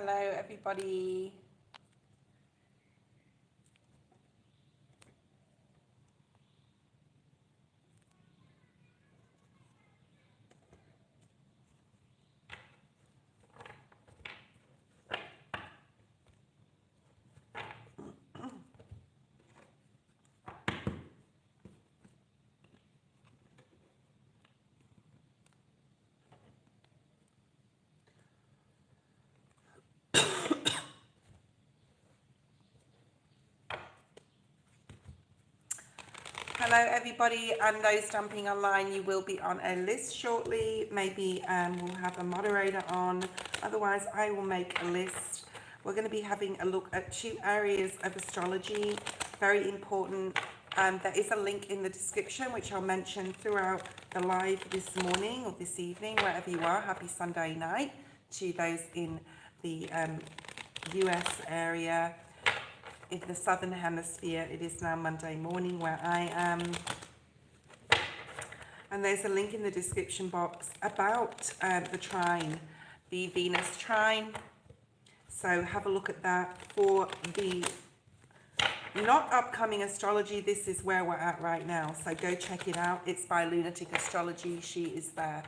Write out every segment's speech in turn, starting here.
Hello, everybody. Hello, everybody, and those jumping online, you will be on a list shortly. Maybe we'll have a moderator on. Otherwise, I will make a list. We're going to be having a look at 2 areas of astrology, very important. There is a link in the description, which I'll mention throughout the live this morning or this evening, wherever you are. Happy Sunday night to those in the US area. In the southern hemisphere, it is now Monday morning where I am, and there's a link in the description box about the trine, the Venus trine. So have a look at that for the not upcoming astrology. This is where we're at right now, so go check it out. It's by Lunatic Astrology. She is there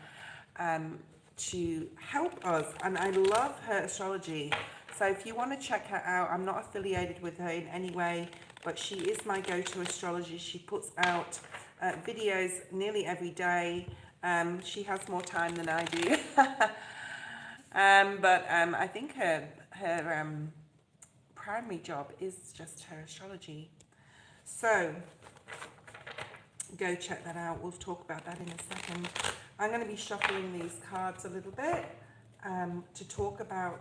to help us, and I love her astrology. So if you want to check her out, I'm not affiliated with her in any way, but she is my go-to astrologer. She puts out videos nearly every day. She has more time than I do. But I think her primary job is just her astrology. So go check that out. We'll talk about that in a second. I'm going to be shuffling these cards a little bit to talk about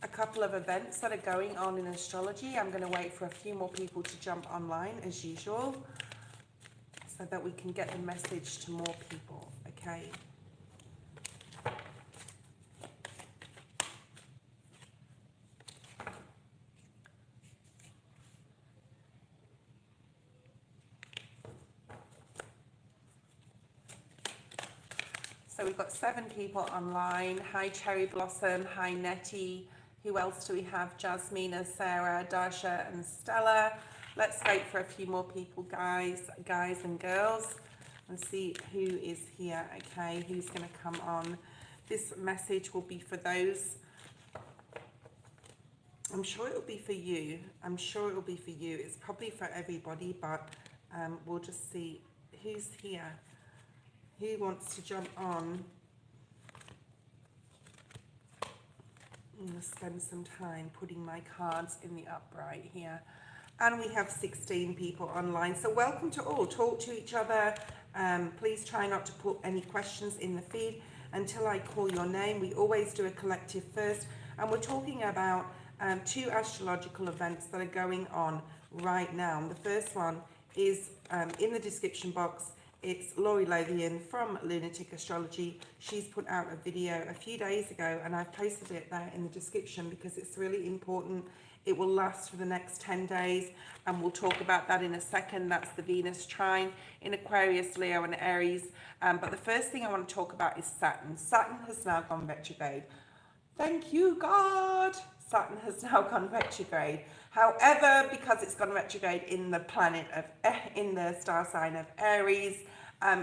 a couple of events that are going on in astrology. I'm going to wait for a few more people to jump online as usual so that we can get the message to more people, okay? So we've got 7 people online. Hi Cherry Blossom, hi Nettie. Who else do we have? Jasmina, Sarah, Dasha and Stella. Let's wait for a few more people, guys and girls, and see who is here, okay? Who's going to come on. This message will be for those. I'm sure it will be for you. I'm sure it will be for you. It's probably for everybody, but we'll just see who's here. Who wants to jump on? I'm going to spend some time putting my cards in the upright here. And we have 16 people online. So welcome to all. Talk to each other. Please try not to put any questions in the feed until I call your name. We always do a collective first. And we're talking about 2 astrological events that are going on right now. And the first one is in the description box. It's Laurie Lothian from Lunatic Astrology. She's put out a video a few days ago, and I've posted it there in the description because it's really important. It will last for the next 10 days, and we'll talk about that in a second. That's the Venus trine in Aquarius, Leo, and Aries. But the first thing I want to talk about is Saturn. Saturn has now gone retrograde. Thank you, God. Saturn has now gone retrograde. However, because it's gone retrograde in the in the star sign of Aries,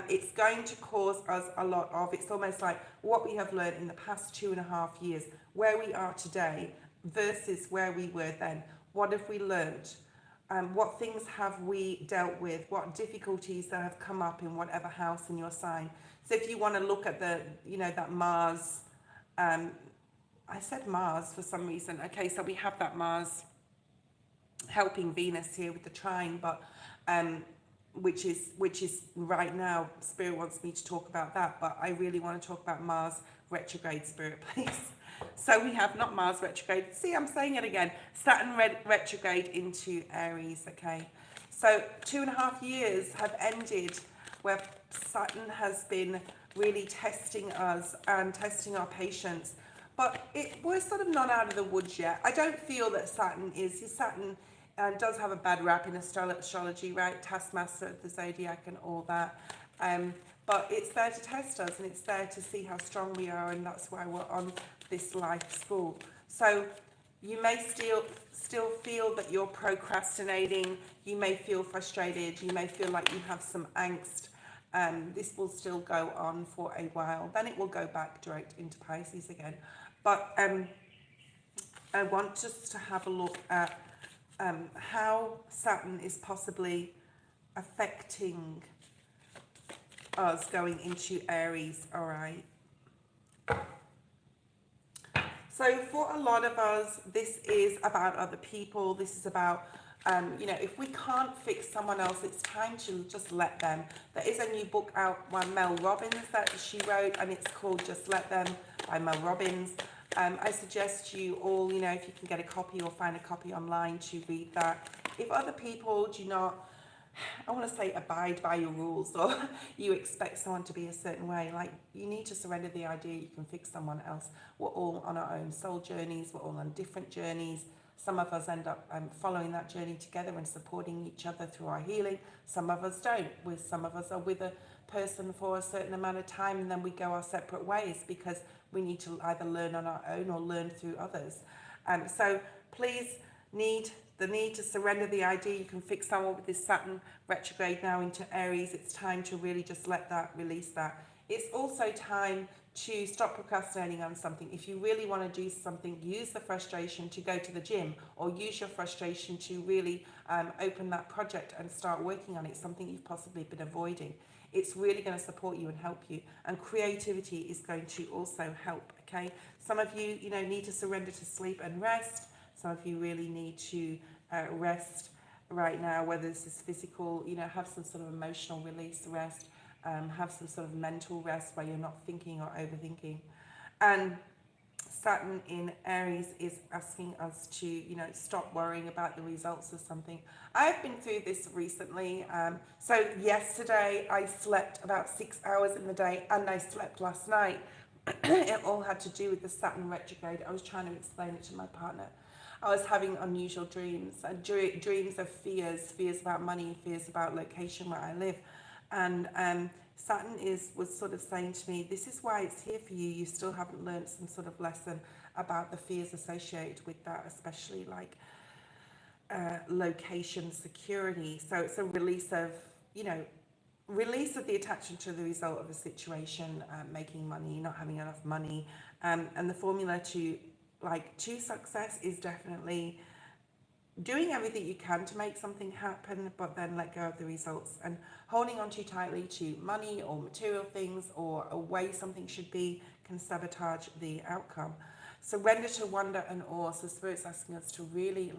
it's going to cause us a lot of, it's almost like what we have learned in the past 2.5 years, where we are today versus where we were then. What have we learned? What things have we dealt with? What difficulties that have come up in whatever house in your sign? So if you want to look at the, that Mars, I said Mars for some reason. Okay, so we have that Mars helping Venus here with the trine, but which is right now, Spirit wants me to talk about that, but I really want to talk about Mars retrograde, Spirit, please. So we have not Mars retrograde. See, I'm saying it again. Saturn retrograde into Aries, okay? So 2.5 years have ended where Saturn has been really testing us and testing our patience. But we're sort of not out of the woods yet. I don't feel that Saturn does have a bad rap in astrology, right? Taskmaster of the zodiac and all that. but it's there to test us, and it's there to see how strong we are, and that's why we're on this life school. So you may still feel that you're procrastinating, you may feel frustrated, you may feel like you have some angst. This will still go on for a while, then it will go back direct into Pisces again. But I want us to have a look at how Saturn is possibly affecting us going into Aries, all right? So for a lot of us, this is about other people. This is about, you know, if we can't fix someone else, it's time to just let them. There is a new book out by Mel Robbins that she wrote, and it's called Just Let Them by Mel Robbins. I suggest you all, you know, if you can get a copy or find a copy online, to read that. If other people do not, I want to say, abide by your rules, or you expect someone to be a certain way, like, you need to surrender the idea you can fix someone else. We're all on our own soul journeys. We're all on different journeys. Some of us end up following that journey together and supporting each other through our healing. Some of us don't. Some of us are with a person for a certain amount of time, and then we go our separate ways because we need to either learn on our own or learn through others. So please, the need to surrender the idea you can fix someone. With this Saturn retrograde now into Aries, it's time to really just let that, release that. It's also time to stop procrastinating on something. If you really want to do something, use the frustration to go to the gym, or use your frustration to really open that project and start working on it, something you've possibly been avoiding. It's really going to support you and help you. And creativity is going to also help, okay? Some of you, you know, need to surrender to sleep and rest. Some of you really need to rest right now, whether this is physical, you know, have some sort of emotional release rest, have some sort of mental rest where you're not thinking or overthinking. And Saturn in Aries is asking us to, you know, stop worrying about the results of something. I've been through this recently. So yesterday I slept about 6 hours in the day, and I slept last night. It all had to do with the Saturn retrograde. I was trying to explain it to my partner. I was having unusual dreams, dreams of fears about money, fears about location where I live. And Saturn was sort of saying to me, this is why it's here for you. You still haven't learned some sort of lesson about the fears associated with that, especially like location security. So it's a release of, you know, release of the attachment to the result of a situation, making money, not having enough money. And the formula to success is definitely doing everything you can to make something happen, but then let go of the results. And holding on too tightly to money or material things or a way something should be can sabotage the outcome. Surrender to wonder and awe. So Spirit's asking us to really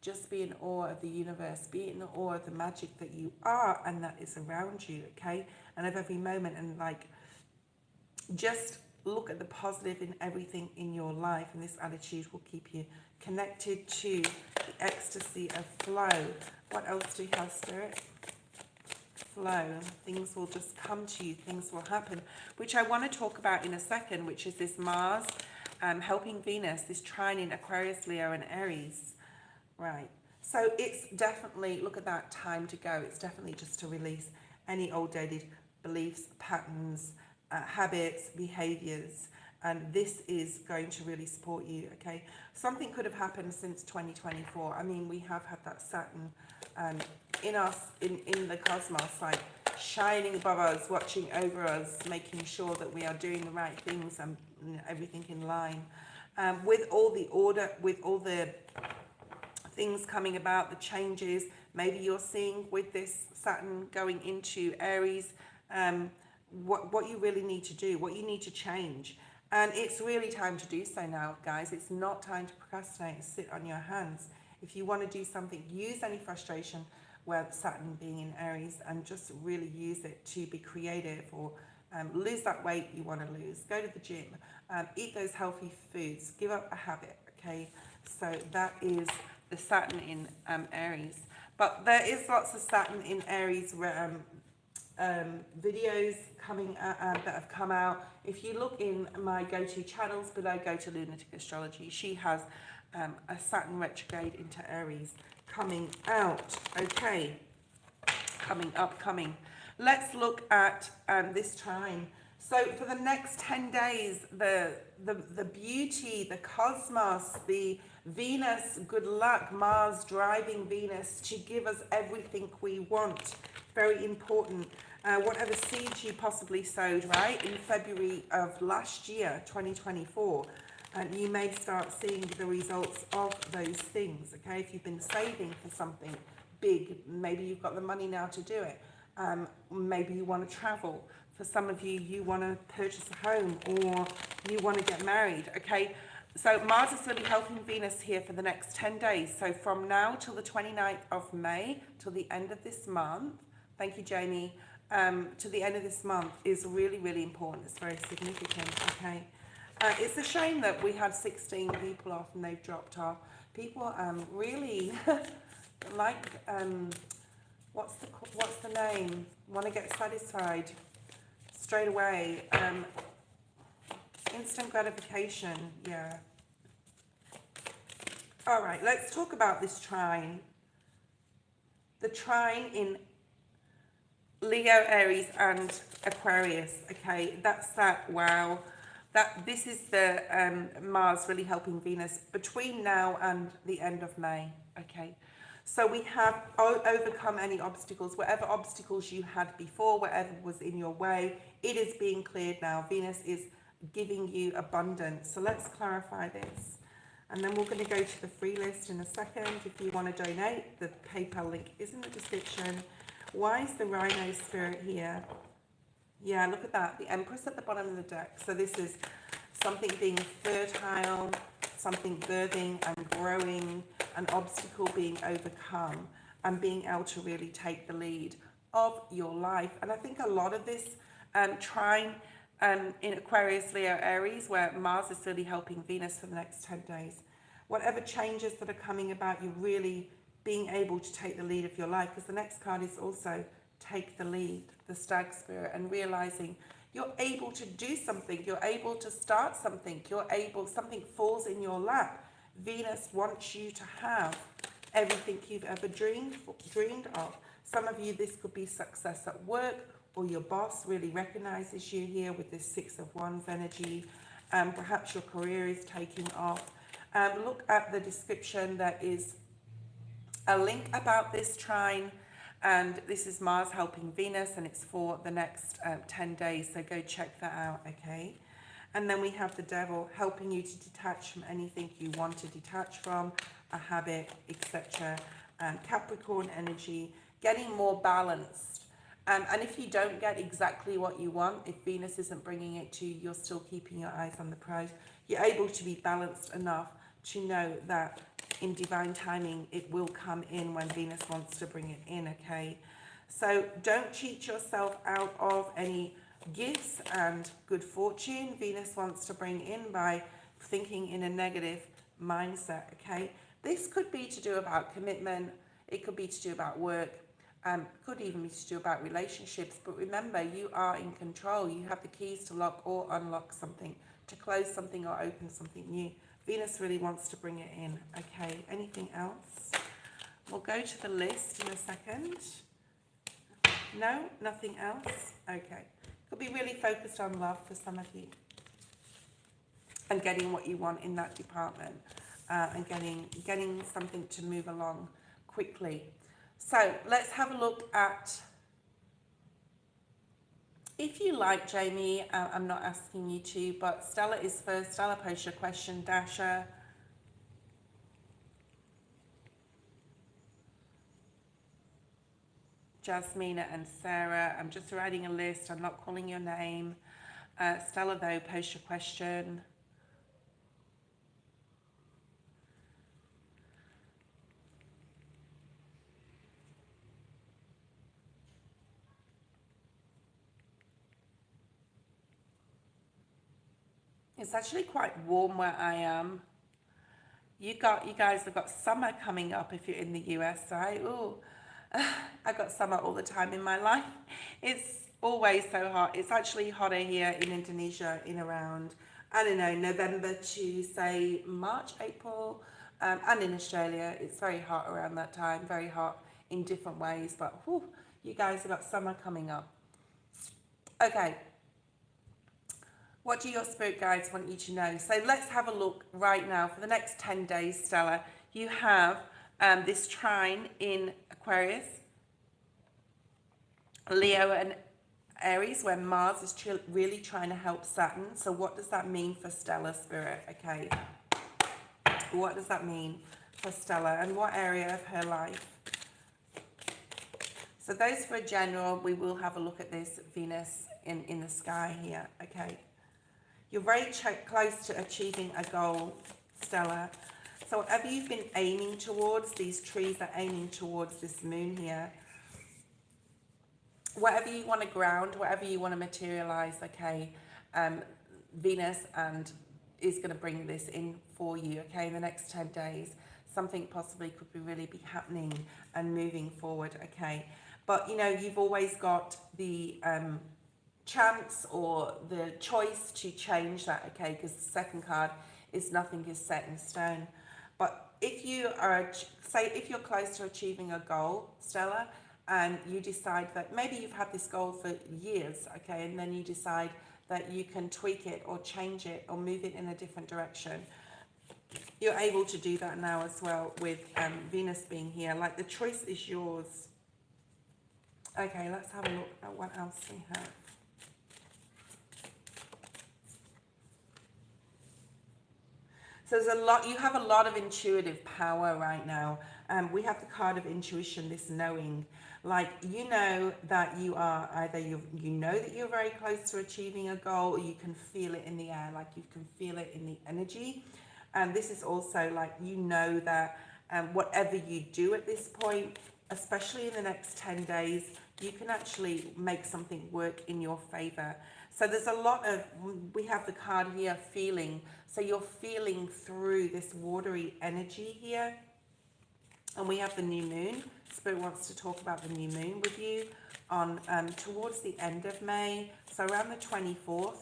just be in awe of the universe, be in awe of the magic that you are and that is around you, okay? And of every moment, and just look at the positive in everything in your life, and this attitude will keep you connected to the ecstasy of flow. What else do you have, Spirit? Flow. Things will just come to you, things will happen, which I want to talk about in a second, which is this Mars helping Venus, this trine in Aquarius, Leo and Aries. Right. So it's definitely, look at that, time to go. It's definitely just to release any old dated beliefs, patterns, habits, behaviors, and this is going to really support you, okay? Something could have happened since 2024. I mean, we have had that Saturn in us, in the cosmos, shining above us, watching over us, making sure that we are doing the right things and everything in line. With all the order, with all the things coming about, the changes, maybe you're seeing with this Saturn going into Aries, what you really need to do, what you need to change. And it's really time to do so now, guys. It's not time to procrastinate and sit on your hands. If you want to do something, use any frustration with Saturn being in Aries and just really use it to be creative, or lose that weight you want to lose. Go to the gym, eat those healthy foods, give up a habit, okay? So that is the Saturn in Aries. But there is lots of Saturn in Aries videos coming that have come out. If you look in my go-to channels below, go to Lunatic Astrology. She has a Saturn retrograde into Aries coming out, okay, coming. Let's look at this trine. So for the next 10 days, the beauty, the cosmos, the Venus, good luck, Mars driving Venus to give us everything we want. Very important. Whatever seeds you possibly sowed, right, in February of last year, 2024, and you may start seeing the results of those things, okay? If you've been saving for something big, maybe you've got the money now to do it. Maybe you want to travel. For some of you, you want to purchase a home or you want to get married, okay? So Mars is really helping Venus here for the next 10 days. So from now till the 29th of May, till the end of this month, thank you, Jamie, to the end of this month is really, really important. It's very significant, okay? It's a shame that we had 16 people off and they've dropped off. People really like, what's the name? Want to get satisfied straight away. Instant gratification, yeah. All right, let's talk about this trine. The trine in Leo, Aries, and Aquarius. Okay, that's that. Wow, this is the Mars really helping Venus between now and the end of May. Okay, so we have overcome any obstacles, whatever obstacles you had before, whatever was in your way. It is being cleared now. Venus is giving you abundance. So let's clarify this. And then we're going to go to the free list in a second. If you want to donate, the PayPal link is in the description. Why is the Rhino spirit here? Yeah, look at that. The Empress at the bottom of the deck. So this is something being fertile, something birthing and growing, an obstacle being overcome, and being able to really take the lead of your life. And I think a lot of this trine in Aquarius, Leo, Aries, where Mars is really helping Venus for the next 10 days. Whatever changes that are coming about, you really being able to take the lead of your life, because the next card is also take the lead, the stag spirit, and realizing you're able to do something, you're able to start something, something falls in your lap. Venus wants you to have everything you've ever dreamed of. Some of you, this could be success at work, or your boss really recognizes you here with this Six of Wands energy. Perhaps your career is taking off. Look at the description. There is a link about this trine, and this is Mars helping Venus, and it's for the next 10 days, so go check that out, okay? And then we have the Devil helping you to detach from anything you want to detach from, a habit, etc. Capricorn energy, getting more balanced. And if you don't get exactly what you want, if Venus isn't bringing it to you, you're still keeping your eyes on the prize. You're able to be balanced enough to know that in divine timing, it will come in when Venus wants to bring it in, okay? So don't cheat yourself out of any gifts and good fortune Venus wants to bring in by thinking in a negative mindset, okay? This could be to do about commitment. It could be to do about work. Could even be to do about relationships. But remember, you are in control. You have the keys to lock or unlock something, to close something or open something new. Venus really wants to bring it in. Okay, anything else? We'll go to the list in a second. No, nothing else? Okay. Could be really focused on love for some of you. And getting what you want in that department. And getting something to move along quickly. So let's have a look at, if you like, Jamie, I'm not asking you to, but Stella is first. Stella, post your question. Dasha. Jasmina and Sarah. I'm just writing a list. I'm not calling your name. Stella, though, post your question. It's actually quite warm where I am. You guys have got summer coming up if you're in the US, right? Ooh, I got summer all the time in my life. It's always so hot. It's actually hotter here in Indonesia in around, I don't know, November to say March, April, and in Australia it's very hot around that time. Very hot in different ways, but whew, You guys have got summer coming up. Okay. What do your spirit guides want you to know? So let's have a look right now. For the next 10 days, Stella, you have this trine in Aquarius, Leo and Aries, where Mars is really trying to help Saturn. So what does that mean for Stella spirit? Okay. What does that mean for Stella and what area of her life? So those for a general, we will have a look at this Venus in the sky here. Okay. You're very close to achieving a goal, Stella. So whatever you've been aiming towards, these trees are aiming towards this moon here. Whatever you want to ground, whatever you want to materialize, okay, Venus and is going to bring this in for you, okay, in the next 10 days. Something possibly could really be happening and moving forward, okay. But, you know, you've always got the chance or the choice to change that, okay, because the second card is nothing is set in stone. But if you are, say, if you're close to achieving a goal, Stella, and you decide that maybe you've had this goal for years, okay, and then you decide that you can tweak it or change it or move it in a different direction, you're able to do that now as well with Venus being here. Like, the choice is yours. Okay, let's have a look at what else we have. So there's a lot, you have a lot of intuitive power right now. We have the card of intuition, this knowing. Like, you know that you are either, you know that you're very close to achieving a goal, or you can feel it in the air, like you can feel it in the energy. And this is also like, you know that whatever you do at this point, especially in the next 10 days, you can actually make something work in your favor. So there's a lot of, we have the card here, feeling. So you're feeling through this watery energy here. And we have the new moon. Spirit wants to talk about the new moon with you on towards the end of May. So around the 24th,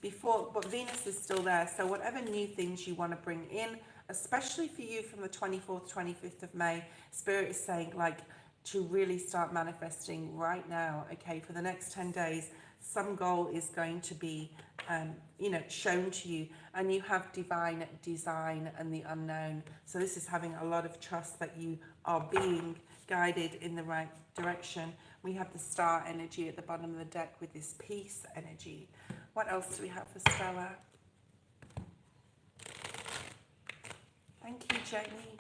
before, but Venus is still there. So whatever new things you want to bring in, especially for you from the 24th, 25th of May, Spirit is saying, like, to really start manifesting right now, okay, for the next 10 days, some goal is going to be, you know, shown to you, and you have divine design and the unknown. So this is having a lot of trust that you are being guided in the right direction. We have the star energy at the bottom of the deck with this peace energy. What else do we have for Stella? Thank you, Jamie.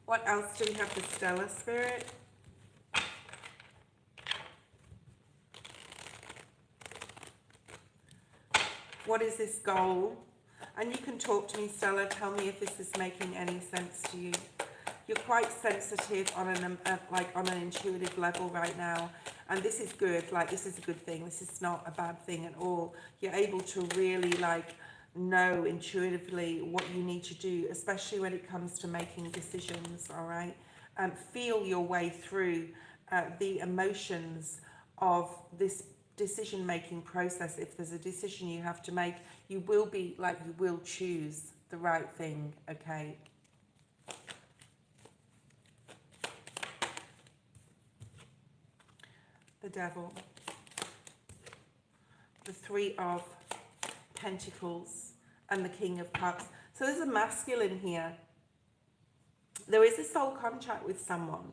What else do we have for Stella spirit? What is this goal? And you can talk to me, Stella. Tell me if this is making any sense to you. You're quite sensitive on an on an intuitive level right now, and this is good. Like, this is a good thing. This is not a bad thing at all. You're able to really, like, know intuitively what you need to do, especially when it comes to making decisions. All right, feel your way through the emotions of this decision-making process. If there's a decision you have to make, you will be like, you will choose the right thing, okay? The Devil, the Three of Pentacles, and the King of Cups. So there's a masculine here. There is a soul contract with someone,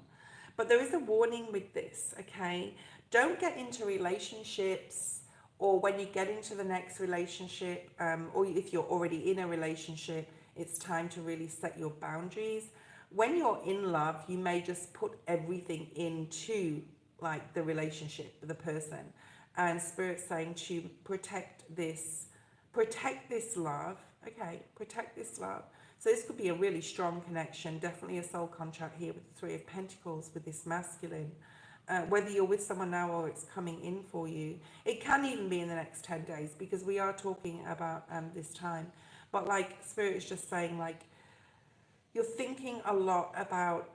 but there is a warning with this, okay? Don't get into relationships, or when you get into the next relationship, or if you're already in a relationship, it's time to really set your boundaries. When you're in love, you may just put everything into, like, the relationship with the person. And Spirit's saying to protect this love, okay? Protect this love. So this could be a really strong connection, definitely a soul contract here with the Three of Pentacles with this masculine. Whether you're with someone now or it's coming in for you. It can even be in the next 10 days, because we are talking about this time. But, like, Spirit is just saying, like, you're thinking a lot about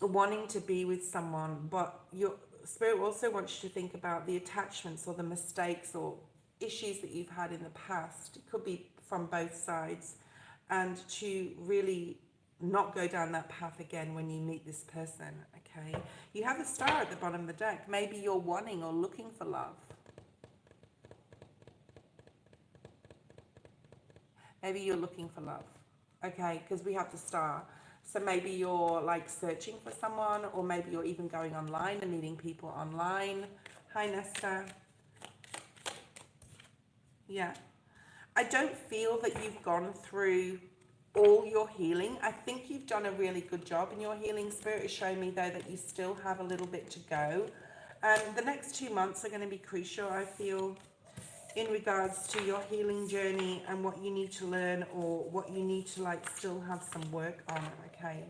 wanting to be with someone, but your Spirit also wants you to think about the attachments or the mistakes or issues that you've had in the past. It could be from both sides. And to really not go down that path again when you meet this person, okay? You have a star at the bottom of the deck. Maybe you're wanting or looking for love. Maybe you're looking for love, okay? Because we have the star. So maybe you're like searching for someone, or maybe you're even going online and meeting people online. Hi, Nesta. Yeah. I don't feel that you've gone through all your healing. I think you've done a really good job in your healing. Spirit is showing me, though, that you still have a little bit to go. The next 2 months are going to be crucial, I feel, in regards to your healing journey and what you need to learn, or what you need to like still have some work on, okay?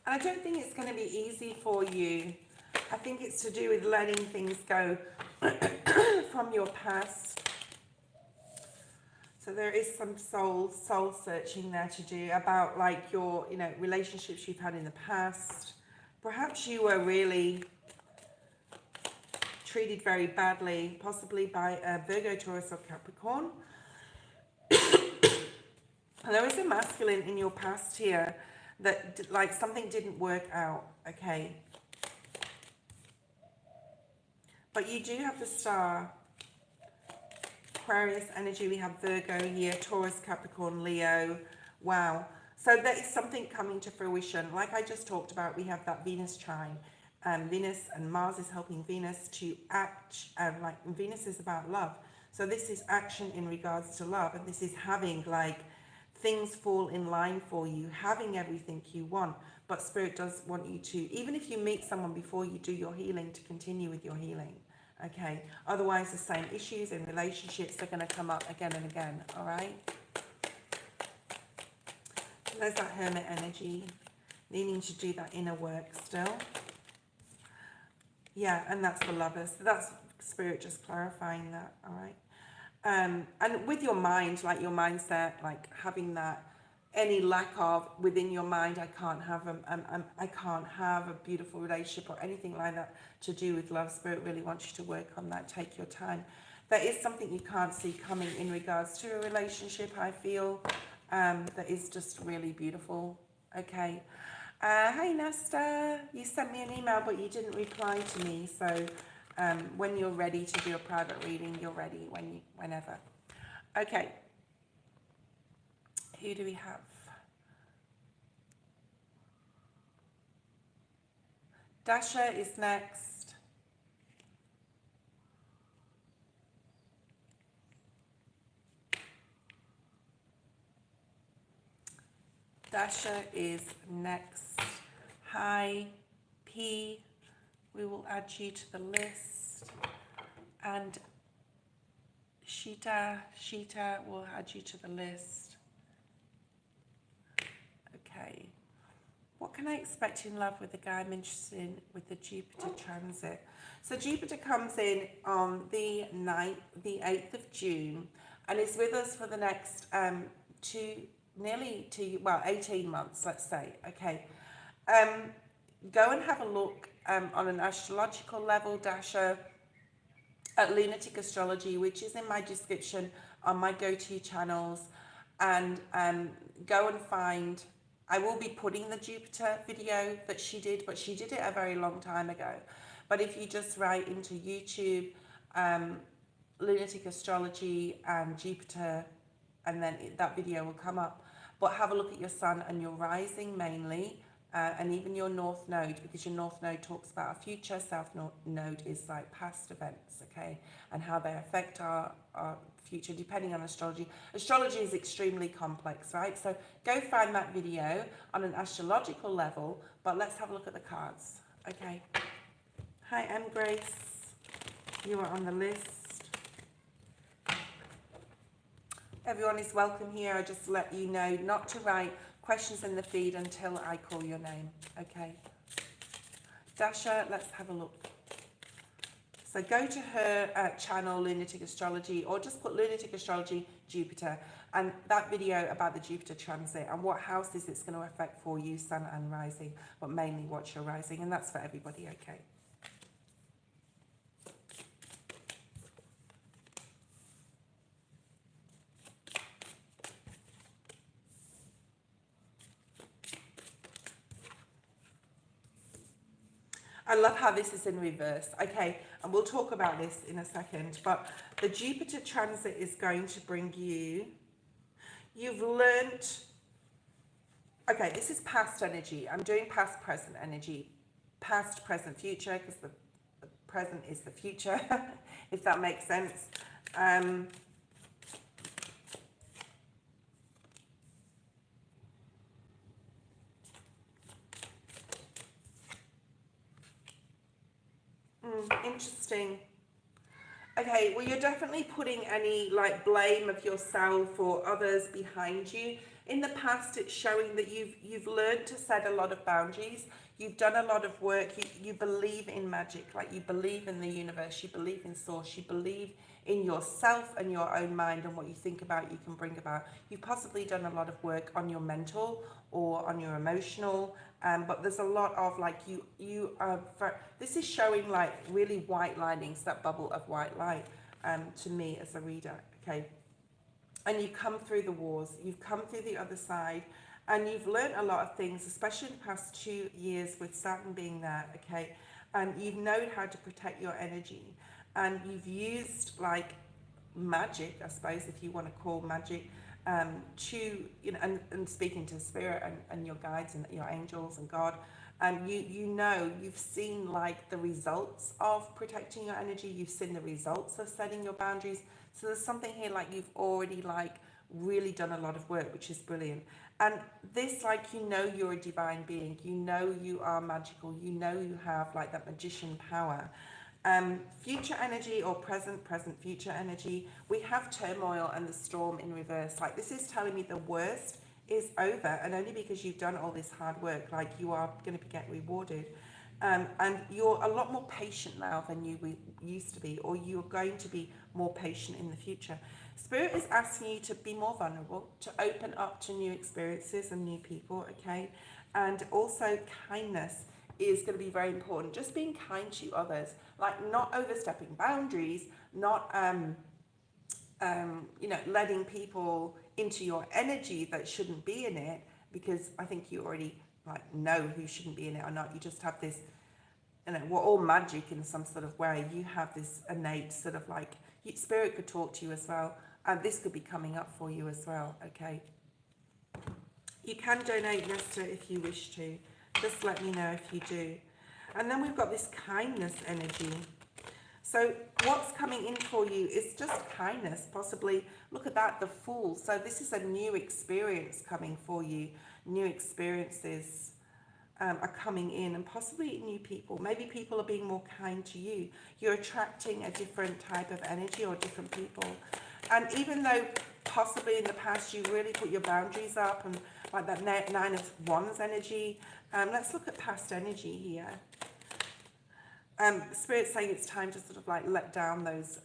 And I don't think it's going to be easy for you. I think it's to do with letting things go from your past. So there is some soul searching there to do about like your, you know, relationships you've had in the past. Perhaps you were really treated very badly, possibly by a Virgo, Taurus or Capricorn. And there is a masculine in your past here that like something didn't work out, okay? But you do have the star, Aquarius energy. We have Virgo here, Taurus, Capricorn, Leo. Wow. So there is something coming to fruition. Like I just talked about, we have that Venus trine. Venus and Mars is helping Venus to act. Like Venus is about love. So this is action in regards to love. And this is having like things fall in line for you, having everything you want. But Spirit does want you to, even if you meet someone before you do your healing, to continue with your healing. Okay, otherwise the same issues in relationships are going to come up again and again, all right? There's that Hermit energy, needing to do that inner work still. Yeah, and that's the Lovers. That's Spirit just clarifying that, all right? And with your mind, like your mindset, like having that, any lack of within your mind, I can't have a beautiful relationship or anything like that to do with love. Spirit really wants you to work on that. Take your time. There is something you can't see coming in regards to a relationship, I feel, that is just really beautiful. Okay. Hey Nesta, you sent me an email but you didn't reply to me, so when you're ready to do a private reading, you're ready whenever. Okay. Who do we have? Dasha is next. Dasha is next. Hi, P. We will add you to the list. And Shita will add you to the list. Okay. What can I expect in love with the guy I'm interested in with the Jupiter transit? So Jupiter comes in on the 8th of June, and is with us for the next 18 months, let's say. Okay. Go and have a look on an astrological level, Dasha, at Lunatic Astrology, which is in my description on my go-to channels, and go and find. I will be putting the Jupiter video that she did, but she did it a very long time ago. But if you just write into YouTube, Lunatic Astrology and Jupiter, and then that video will come up. But have a look at your sun and your rising mainly, and even your north node, because your north node talks about our future, south node is like past events, okay, and how they affect our future depending on astrology. Astrology is extremely complex, right? So go find that video on an astrological level, but let's have a look at the cards, okay? Hi, M. Grace. You are on the list. Everyone is welcome here. I just let you know not to write questions in the feed until I call your name, okay? Dasha, let's have a look. So go to her channel, Lunatic Astrology, or just put Lunatic Astrology Jupiter, and that video about the Jupiter transit and what houses it's going to affect for you, sun and rising, but mainly watch your rising, and that's for everybody, okay? I love how this is in reverse. Okay, and we'll talk about this in a second, but the Jupiter transit is going to bring you, you've learned, okay, this is past energy. I'm doing past, present energy, past, present, future, because the present is the future, if that makes sense. Interesting. Okay, well, you're definitely putting any like blame of yourself or others behind you. In the past, it's showing that you've learned to set a lot of boundaries. You've done a lot of work. You believe in magic, like you believe in the universe. You believe in source. You believe in yourself and your own mind, and what you think about you can bring about. You've possibly done a lot of work on your mental or on your emotional, but there's a lot of like you are this is showing like really white linings, that bubble of white light, to me as a reader, okay? And you come through the wars, you've come through the other side, and you've learned a lot of things, especially in the past 2 years with Saturn being there, okay? And you've known how to protect your energy, and you've used like magic, I suppose, if you want to call magic, to, you know, and speaking to spirit and your guides and your angels and God, you know, you've seen like the results of protecting your energy, you've seen the results of setting your boundaries. So there's something here like you've already like really done a lot of work, which is brilliant. And this, like, you know, you're a divine being, you know, you are magical, you know, you have like that magician power. Future energy or present, future energy, we have turmoil and the storm in reverse. Like, this is telling me the worst is over, and only because you've done all this hard work, like you are going to get rewarded. And you're a lot more patient now than you used to be, or you're going to be more patient in the future. Spirit is asking you to be more vulnerable, to open up to new experiences and new people, okay? And also kindness is going to be very important. Just being kind to others, like not overstepping boundaries, not you know, letting people into your energy that shouldn't be in it, because I think you already like know who shouldn't be in it or not. You just have this, you know, we're all magic in some sort of way. You have this innate sort of like, spirit could talk to you as well, and this could be coming up for you as well, okay? You can donate, Nesta, if you wish to. Just let me know if you do. And then we've got this kindness energy. So what's coming in for you is just kindness, possibly. Look at that, the Fool. So this is a new experience coming for you. New experiences are coming in, and possibly new people. Maybe people are being more kind to you. You're attracting a different type of energy or different people. And even though possibly in the past you really put your boundaries up, and like that 9 of Wands energy, let's look at past energy here. Spirit's saying it's time to sort of like let down those,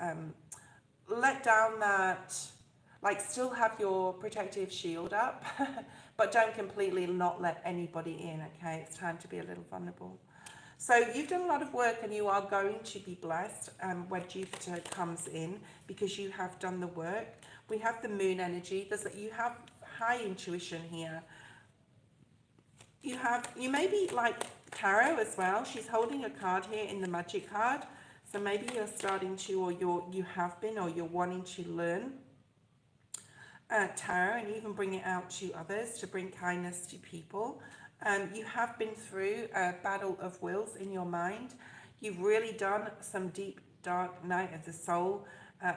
let down that, like still have your protective shield up, but don't completely not let anybody in, okay? It's time to be a little vulnerable. So you've done a lot of work, and you are going to be blessed when Jupiter comes in, because you have done the work. We have the Moon energy. You have high intuition here. You may be like tarot as well. She's holding a card here in the magic card. So maybe you're starting to, or you have been, or you're wanting to learn tarot, and even bring it out to others, to bring kindness to people. You have been through a battle of wills in your mind. You've really done some deep, dark night of the soul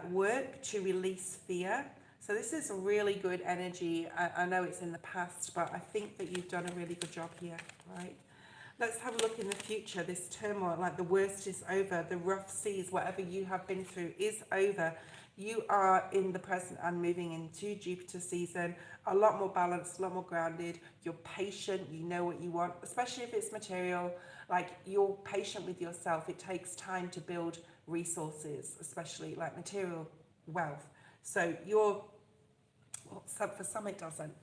work to release fear. So this is a really good energy. I know it's in the past, but I think that you've done a really good job here, right? Let's have a look in the future. This turmoil, like the worst is over. The rough seas, whatever you have been through is over. You are in the present and moving into Jupiter season, a lot more balanced, a lot more grounded. You're patient, you know what you want, especially if it's material. Like, you're patient with yourself. It takes time to build resources, especially like material wealth. So you're, well, for some it doesn't,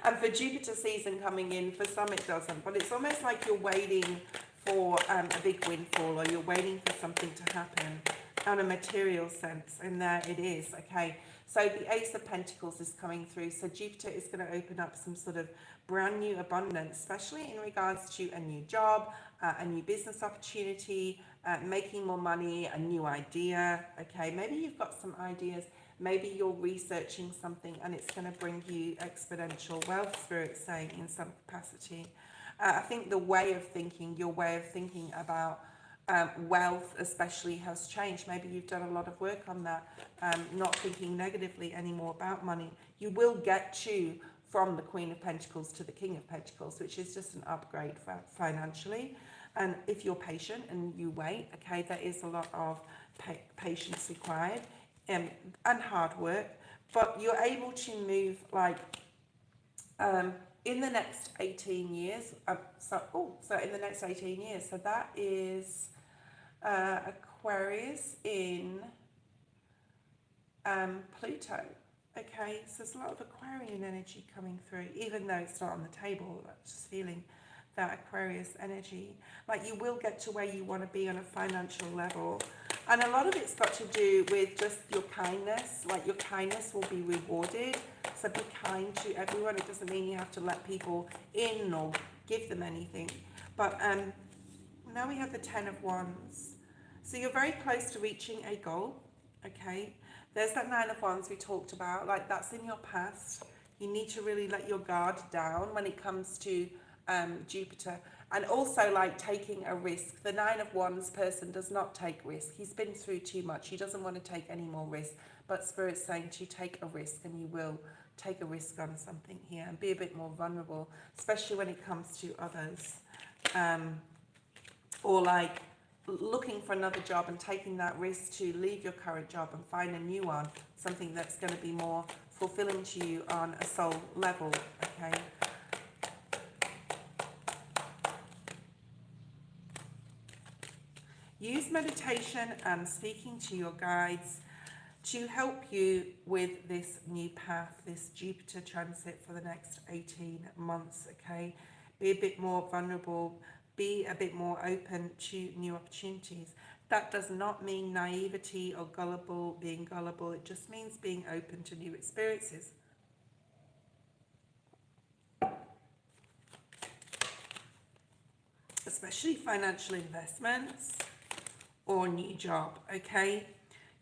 and for Jupiter season coming in, for some it doesn't, but it's almost like you're waiting for a big windfall, or you're waiting for something to happen on a material sense, and there it is. Okay, so the Ace of Pentacles is coming through, so Jupiter is going to open up some sort of brand new abundance, especially in regards to a new job, a new business opportunity, making more money, a new idea. Okay, maybe you've got some ideas, maybe you're researching something and it's going to bring you exponential wealth, Spirit saying, in some capacity. I think the way of thinking, your way of thinking about wealth especially has changed. Maybe you've done a lot of work on that, not thinking negatively anymore about money. You will get to from the Queen of Pentacles to the King of Pentacles, which is just an upgrade financially. And if you're patient and you wait, okay, there is a lot of patience required and hard work, but you're able to move like in the next 18 years. So in the next 18 years, so that is Aquarius in Pluto. Okay, so there's a lot of Aquarian energy coming through, even though it's not on the table. I'm just feeling that Aquarius energy. Like, you will get to where you want to be on a financial level. And a lot of it's got to do with just your kindness. Like, your kindness will be rewarded. So be kind to everyone. It doesn't mean you have to let people in or give them anything. But now we have the Ten of Wands. So you're very close to reaching a goal, okay? There's that Nine of Wands we talked about, like that's in your past. You need to really let your guard down when it comes to Jupiter. And also like taking a risk. The Nine of Wands person does not take risk. He's been through too much. He doesn't want to take any more risk. But Spirit's saying to take a risk, and you will take a risk on something here and be a bit more vulnerable, especially when it comes to others. Or like looking for another job and taking that risk to leave your current job and find a new one, something that's going to be more fulfilling to you on a soul level, okay? Use meditation and speaking to your guides to help you with this new path, this Jupiter transit for the next 18 months, okay? Be a bit more vulnerable, be a bit more open to new opportunities. That does not mean naivety or being gullible. It just means being open to new experiences. Especially financial investments or new job, okay?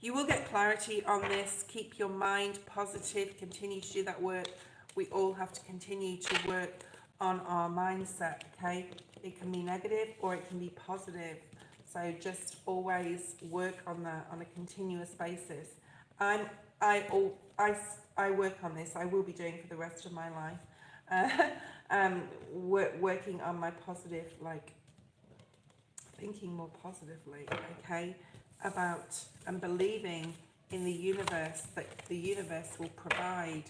You will get clarity on this. Keep your mind positive. Continue to do that work. We all have to continue to work on our mindset, okay? It can be negative or it can be positive. So just always work on that on a continuous basis. I work on this. I will be doing for the rest of my life. Working on my positive, like thinking more positively, okay, about and believing in the universe, that the universe will provide.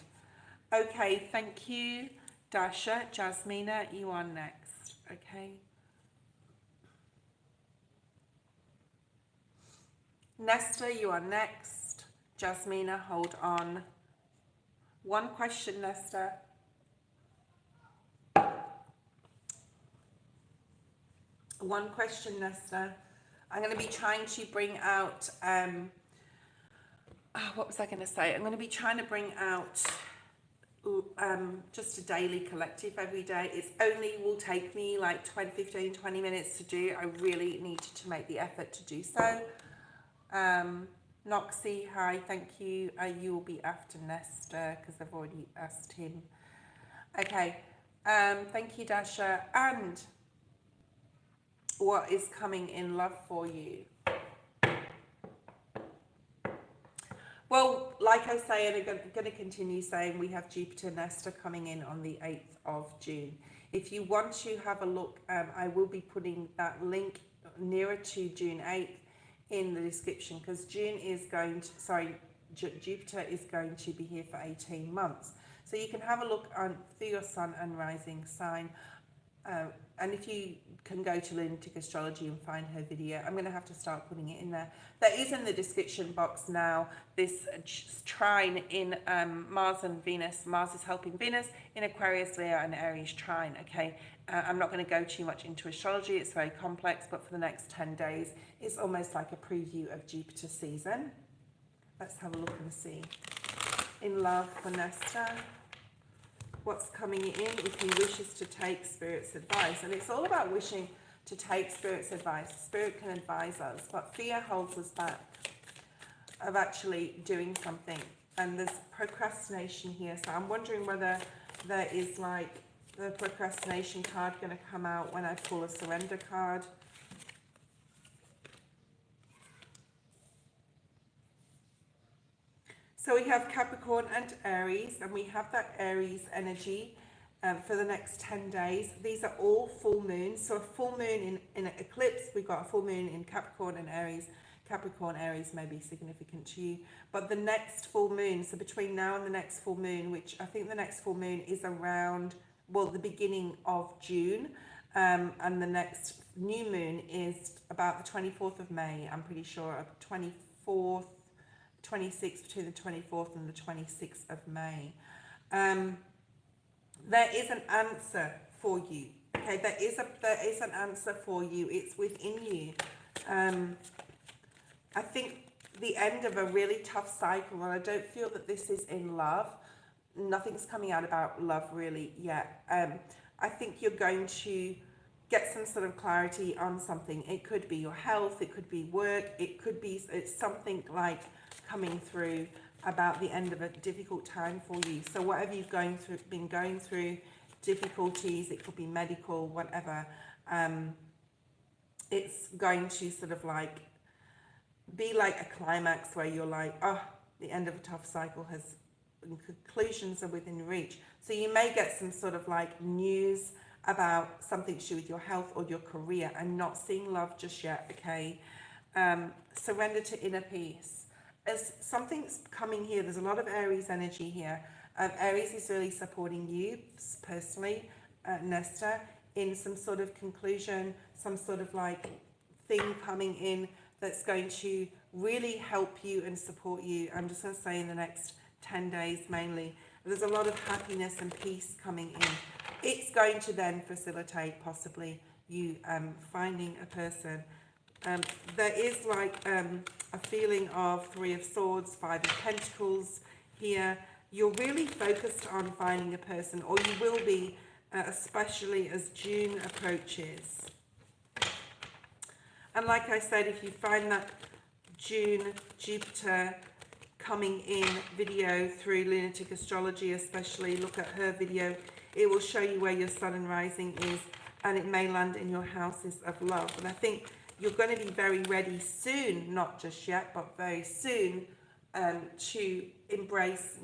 Okay, thank you, Dasha. Jasmina, you are next, okay? Nesta, you are next. Jasmina, hold on. One question, Nesta. One question, Nesta. I'm going to be trying to bring out, what was I going to say? I'm going to be trying to bring out just a daily collective every day. It only will take me like 15, 20 minutes to do. I really need to make the effort to do so. Noxie, hi, thank you. You will be after Nesta because I've already asked him. Okay, thank you, Dasha. And what is coming in love for you? Well, like I say, and I'm going to continue saying, we have Jupiter Nesta coming in on the 8th of June. If you want to have a look, I will be putting that link nearer to June 8th in the description, because Jupiter is going to be here for 18 months. So you can have a look on through your sun and rising sign. And if you can go to Lunatic Astrology and find her video. I'm going to have to start putting it in there. That is in the description box now. This trine in Mars and Venus. Mars is helping Venus in Aquarius, Leo, and Aries trine. Okay, I'm not going to go too much into astrology. It's very complex, but for the next 10 days, it's almost like a preview of Jupiter season. Let's have a look and see. In love for Nesta. What's coming in if he wishes to take Spirit's advice. And it's all about wishing to take Spirit's advice. Spirit can advise us, but fear holds us back of actually doing something. And there's procrastination here. So I'm wondering whether there is like the procrastination card going to come out when I pull a surrender card. So we have Capricorn and Aries, and we have that Aries energy for the next 10 days. These are all full moons. So a full moon in an eclipse, we've got a full moon in Capricorn and Aries. Capricorn, Aries may be significant to you. But the next full moon, so between now and the next full moon, which I think the next full moon is around, well, the beginning of June. And the next new moon is about the 24th of May, I'm pretty sure, 24th, 26th, between the 24th and the 26th of May. There is an answer for you. Okay, there is an answer for you. It's within you. I think the end of a really tough cycle, and I don't feel that this is in love. Nothing's coming out about love really yet. I think you're going to get some sort of clarity on something. It could be your health, it could be work, it's something like coming through about the end of a difficult time for you. So whatever you've been going through, difficulties, it could be medical, whatever, it's going to sort of like be like a climax where you're like, oh, the end of a tough cycle has, conclusions are within reach. So you may get some sort of like news about something to do with your health or your career. I'm not seeing love just yet, okay? Surrender to inner peace. As something's coming here, there's a lot of Aries energy here. Aries is really supporting you personally, Nesta, in some sort of conclusion, some sort of like thing coming in that's going to really help you and support you. I'm just going to say in the next 10 days mainly. There's a lot of happiness and peace coming in. It's going to then facilitate possibly you finding a person. There is like a feeling of Three of Swords, Five of Pentacles here. You're really focused on finding a person, or you will be, especially as June approaches. And like I said, if you find that June Jupiter coming in video through Lunatic Astrology, especially look at her video, it will show you where your sun and rising is, and it may land in your houses of love. And I think you're going to be very ready soon, not just yet, but very soon, to embrace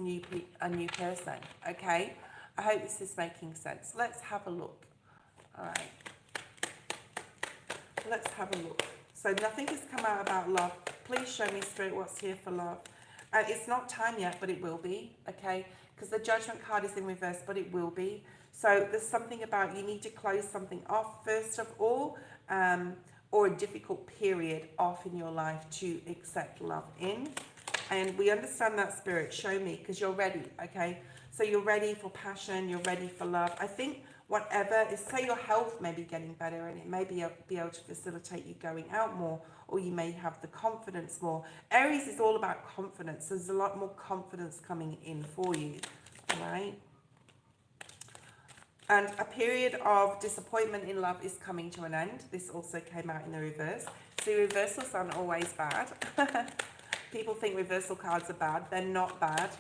a new person, okay? I hope this is making sense. Let's have a look. All right. Let's have a look. So nothing has come out about love. Please show me, Spirit, what's here for love. It's not time yet, but it will be, okay? Because the Judgment card is in reverse, but it will be. So there's something about you need to close something off, first of all, or a difficult period off in your life to accept love in. And we understand that, Spirit. Show me, because you're ready, okay? So you're ready for passion, you're ready for love. I think whatever is, say your health may be getting better, and it may be able to facilitate you going out more, or you may have the confidence more. Aries is all about confidence. There's a lot more confidence coming in for you, all right? And a period of disappointment in love is coming to an end. This also came out in the reverse. So reversals aren't always bad. People think reversal cards are bad. They're not bad,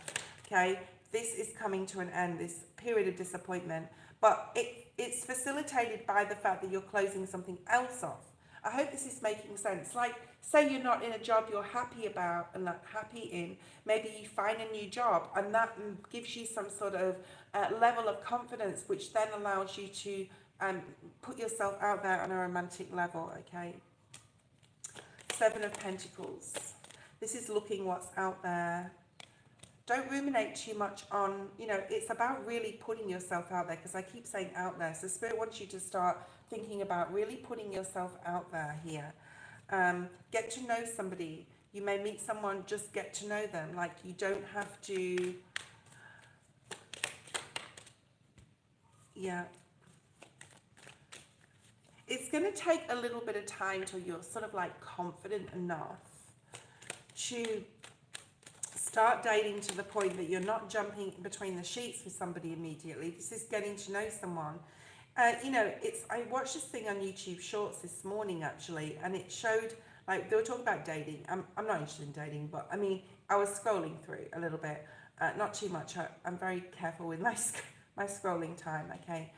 okay? This is coming to an end, this period of disappointment. But it's facilitated by the fact that you're closing something else off. I hope this is making sense. Like, say you're not in a job you're happy about and not happy in. Maybe you find a new job, and that gives you some sort of level of confidence, which then allows you to put yourself out there on a romantic level, okay? Seven of Pentacles. This is looking what's out there. Don't ruminate too much on, it's about really putting yourself out there, because I keep saying out there. So Spirit wants you to start thinking about really putting yourself out there here. Get to know somebody. You may meet someone, just get to know them. Like, you don't have to, yeah. It's going to take a little bit of time till you're sort of like confident enough to start dating to the point that you're not jumping between the sheets with somebody immediately. This is getting to know someone. You know, I watched this thing on YouTube Shorts this morning actually, and it showed, like, they were talking about dating. I'm not interested in dating, but I mean, I was scrolling through a little bit, not too much. I'm very careful with my scrolling time, okay,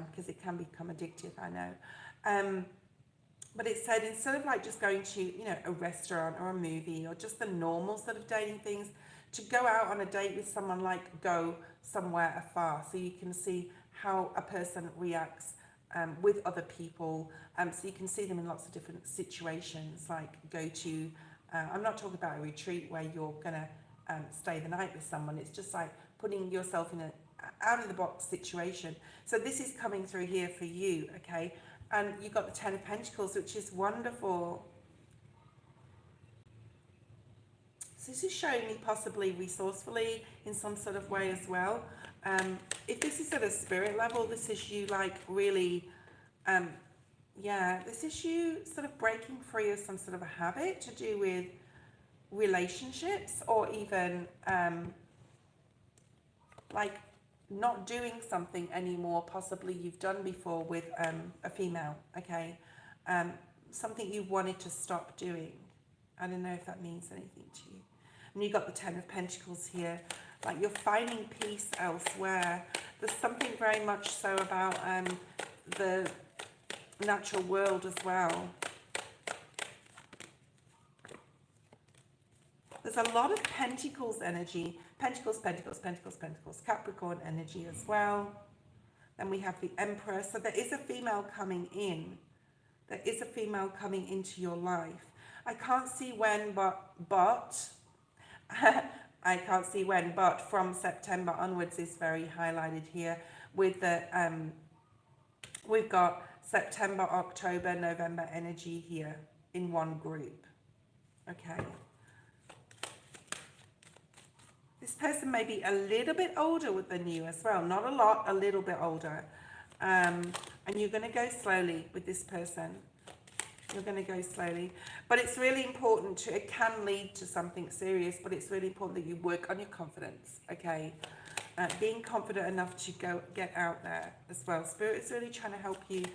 because it can become addictive, I know. But it said, instead of like just going to, you know, a restaurant or a movie or just the normal sort of dating things, to go out on a date with someone, like go somewhere afar so you can see how a person reacts with other people. So you can see them in lots of different situations, like go to, I'm not talking about a retreat where you're gonna stay the night with someone. It's just like putting yourself in a out of the box situation. So this is coming through here for you, okay? And you've got the Ten of Pentacles, which is wonderful. So this is showing me possibly resourcefully in some sort of way as well. If this is at a spirit level, this is you like really, yeah, this is you sort of breaking free of some sort of a habit to do with relationships, or even like not doing something anymore possibly you've done before with a female, okay? Something you wanted to stop doing. I don't know if that means anything to you. And you've got the Ten of Pentacles here, like you're finding peace elsewhere. There's something very much so about the natural world as well. There's a lot of Pentacles energy. Pentacles, Pentacles, Pentacles, Pentacles. Capricorn energy as well. Then we have the Emperor. So there is a female coming in. There is a female coming into your life. I can't see when, but I can't see when, but from September onwards is very highlighted here with the, we've got September, October, November energy here in one group. Okay. This person may be a little bit older than you as well. Not a lot, a little bit older. And you're going to go slowly with this person. You're going to go slowly. But it's really important to, it can lead to something serious, but it's really important that you work on your confidence, okay? Being confident enough to go get out there as well. Spirit is really trying to help you,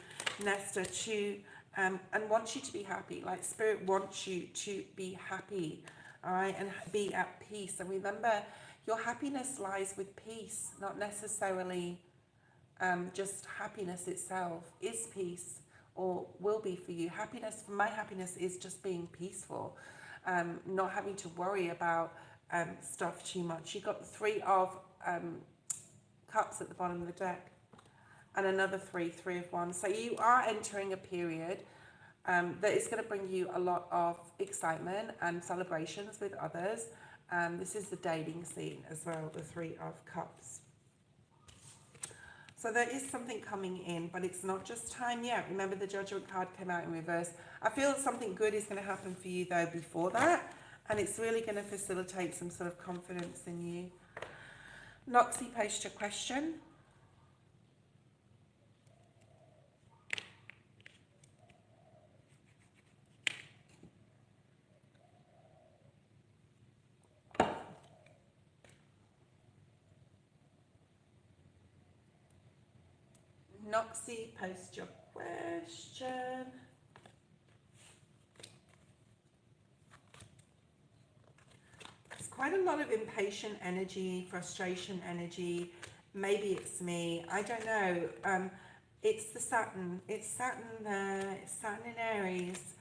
Nesta, to, and wants you to be happy. Like, Spirit wants you to be happy. All right, and be at peace. And remember, your happiness lies with peace, not necessarily just happiness itself is peace, or will be for you. Happiness, for my happiness, is just being peaceful, not having to worry about stuff too much. You've got the Three of Cups at the bottom of the deck, and another Three of Wands. So you are entering a period that is going to bring you a lot of excitement and celebrations with others. This is the dating scene as well, the Three of Cups. So there is something coming in, but it's not just time yet. Remember, the Judgment card came out in reverse. I feel something good is going to happen for you though before that, and it's really going to facilitate some sort of confidence in you. Noxie, post your question. Noxie, post your question. There's quite a lot of impatient energy, frustration energy. Maybe it's me. I don't know. It's the Saturn. It's Saturn there. It's Saturn in Aries.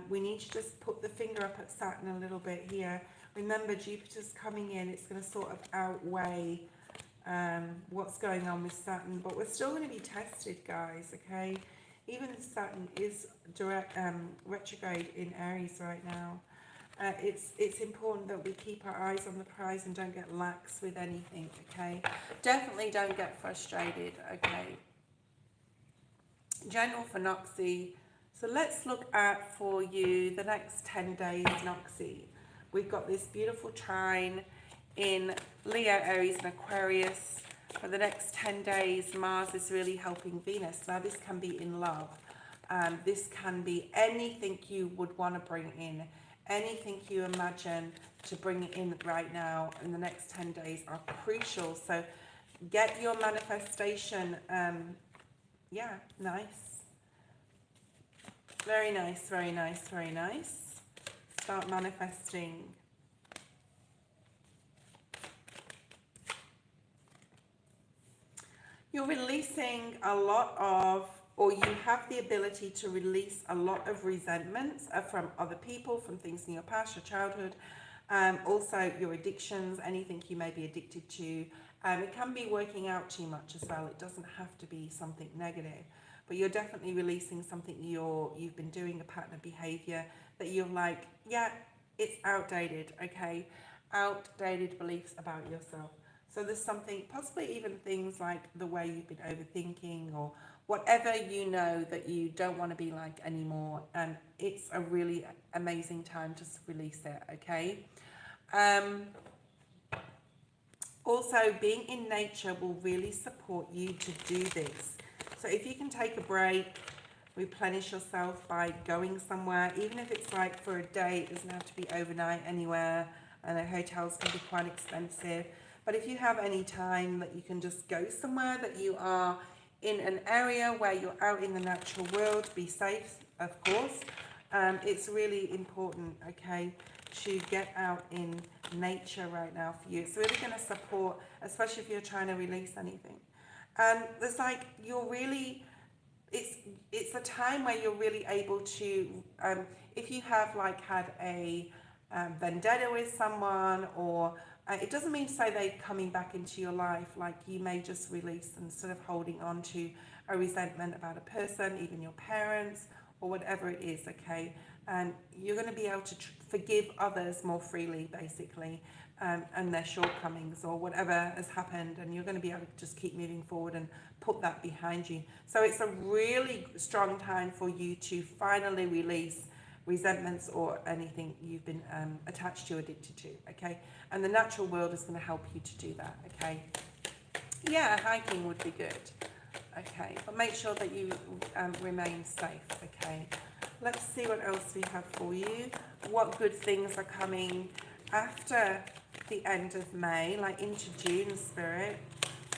We need to just put the finger up at Saturn a little bit here. Remember, Jupiter's coming in. It's going to sort of outweigh what's going on with Saturn, but we're still going to be tested, guys, okay? Even Saturn is retrograde in Aries right now. It's important that we keep our eyes on the prize and don't get lax with anything, okay? Definitely don't get frustrated, okay? General for Noxie. So let's look at for you the next 10 days, Noxie. We've got this beautiful trine in Leo, Aries, and Aquarius. For the next 10 days, Mars is really helping Venus. Now, this can be in love. This can be anything you would want to bring in. Anything you imagine to bring in right now in the next 10 days are crucial. So get your manifestation. Yeah, nice. Very nice, very nice, very nice. Start manifesting. You're releasing a lot of, or you have the ability to release a lot of resentments from other people, from things in your past, your childhood, also your addictions, anything you may be addicted to. It can be working out too much as well. It doesn't have to be something negative, but you're definitely releasing something you've been doing, a pattern of behavior that you're like, yeah, it's outdated, okay? Outdated beliefs about yourself. So there's something, possibly even things like the way you've been overthinking or whatever you know that you don't want to be like anymore. And it's a really amazing time to release it, okay? Also, being in nature will really support you to do this. So if you can take a break, replenish yourself by going somewhere, even if it's like for a day, it doesn't have to be overnight anywhere. I know hotels can be quite expensive. But if you have any time that you can just go somewhere, that you are in an area where you're out in the natural world, be safe, of course. It's really important, okay, to get out in nature right now for you. It's really going to support, especially if you're trying to release anything. There's like, you're really, it's a time where you're really able to, if you have like had a vendetta with someone, or it doesn't mean to say they're coming back into your life, like you may just release instead of holding on to a resentment about a person, even your parents, or whatever it is, okay? And you're going to be able to forgive others more freely, basically, and their shortcomings or whatever has happened, and you're going to be able to just keep moving forward and put that behind you. So it's a really strong time for you to finally release resentments or anything you've been attached to, addicted to, okay? And the natural world is going to help you to do that, okay? Yeah, hiking would be good, okay? But make sure that you remain safe, okay? Let's see what else we have for you. What good things are coming after the end of May, like into June, Spirit?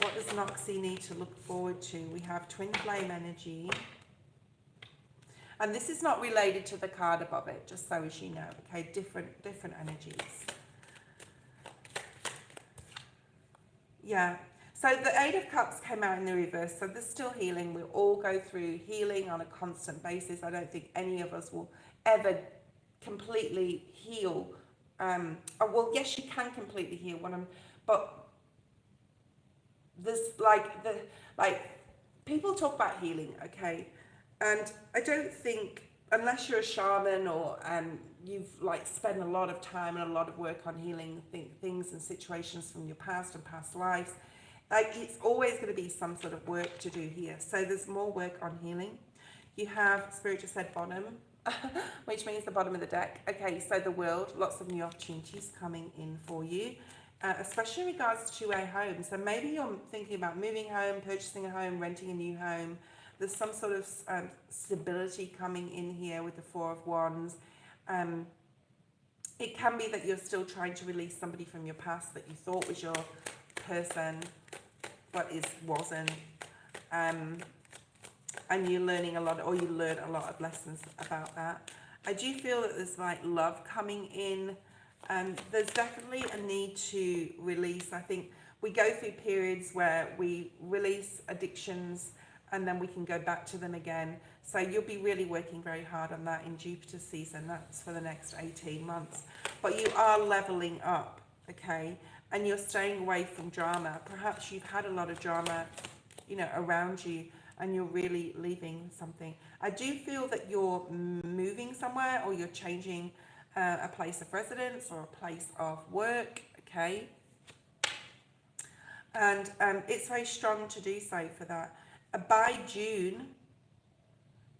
What does Noxie need to look forward to? We have twin flame energy. And this is not related to the card above it, just so as you know, okay? Different energies. Yeah. So the Eight of Cups came out in the reverse, so there's still healing. We all go through healing on a constant basis. I don't think any of us will ever completely heal. Well, yes, you can completely heal, but there's like people talk about healing, okay? And I don't think, unless you're a shaman or you've like spent a lot of time and a lot of work on healing things and situations from your past and past lives, like it's always going to be some sort of work to do here. So there's more work on healing. You have, Spirit just said bottom, which means the bottom of the deck. Okay, so the world, lots of new opportunities coming in for you, especially in regards to a home. So maybe you're thinking about moving home, purchasing a home, renting a new home. There's some sort of stability coming in here with the Four of Wands. It can be that you're still trying to release somebody from your past that you thought was your person, but wasn't. And you're learning a lot, or you learn a lot of lessons about that. I do feel that there's like love coming in. There's definitely a need to release. I think we go through periods where we release addictions and then we can go back to them again. So you'll be really working very hard on that in Jupiter season. That's for the next 18 months. But you are leveling up, okay? And you're staying away from drama. Perhaps you've had a lot of drama, around you, and you're really leaving something. I do feel that you're moving somewhere, or you're changing a place of residence or a place of work, okay? And it's very strong to do so for that. By June,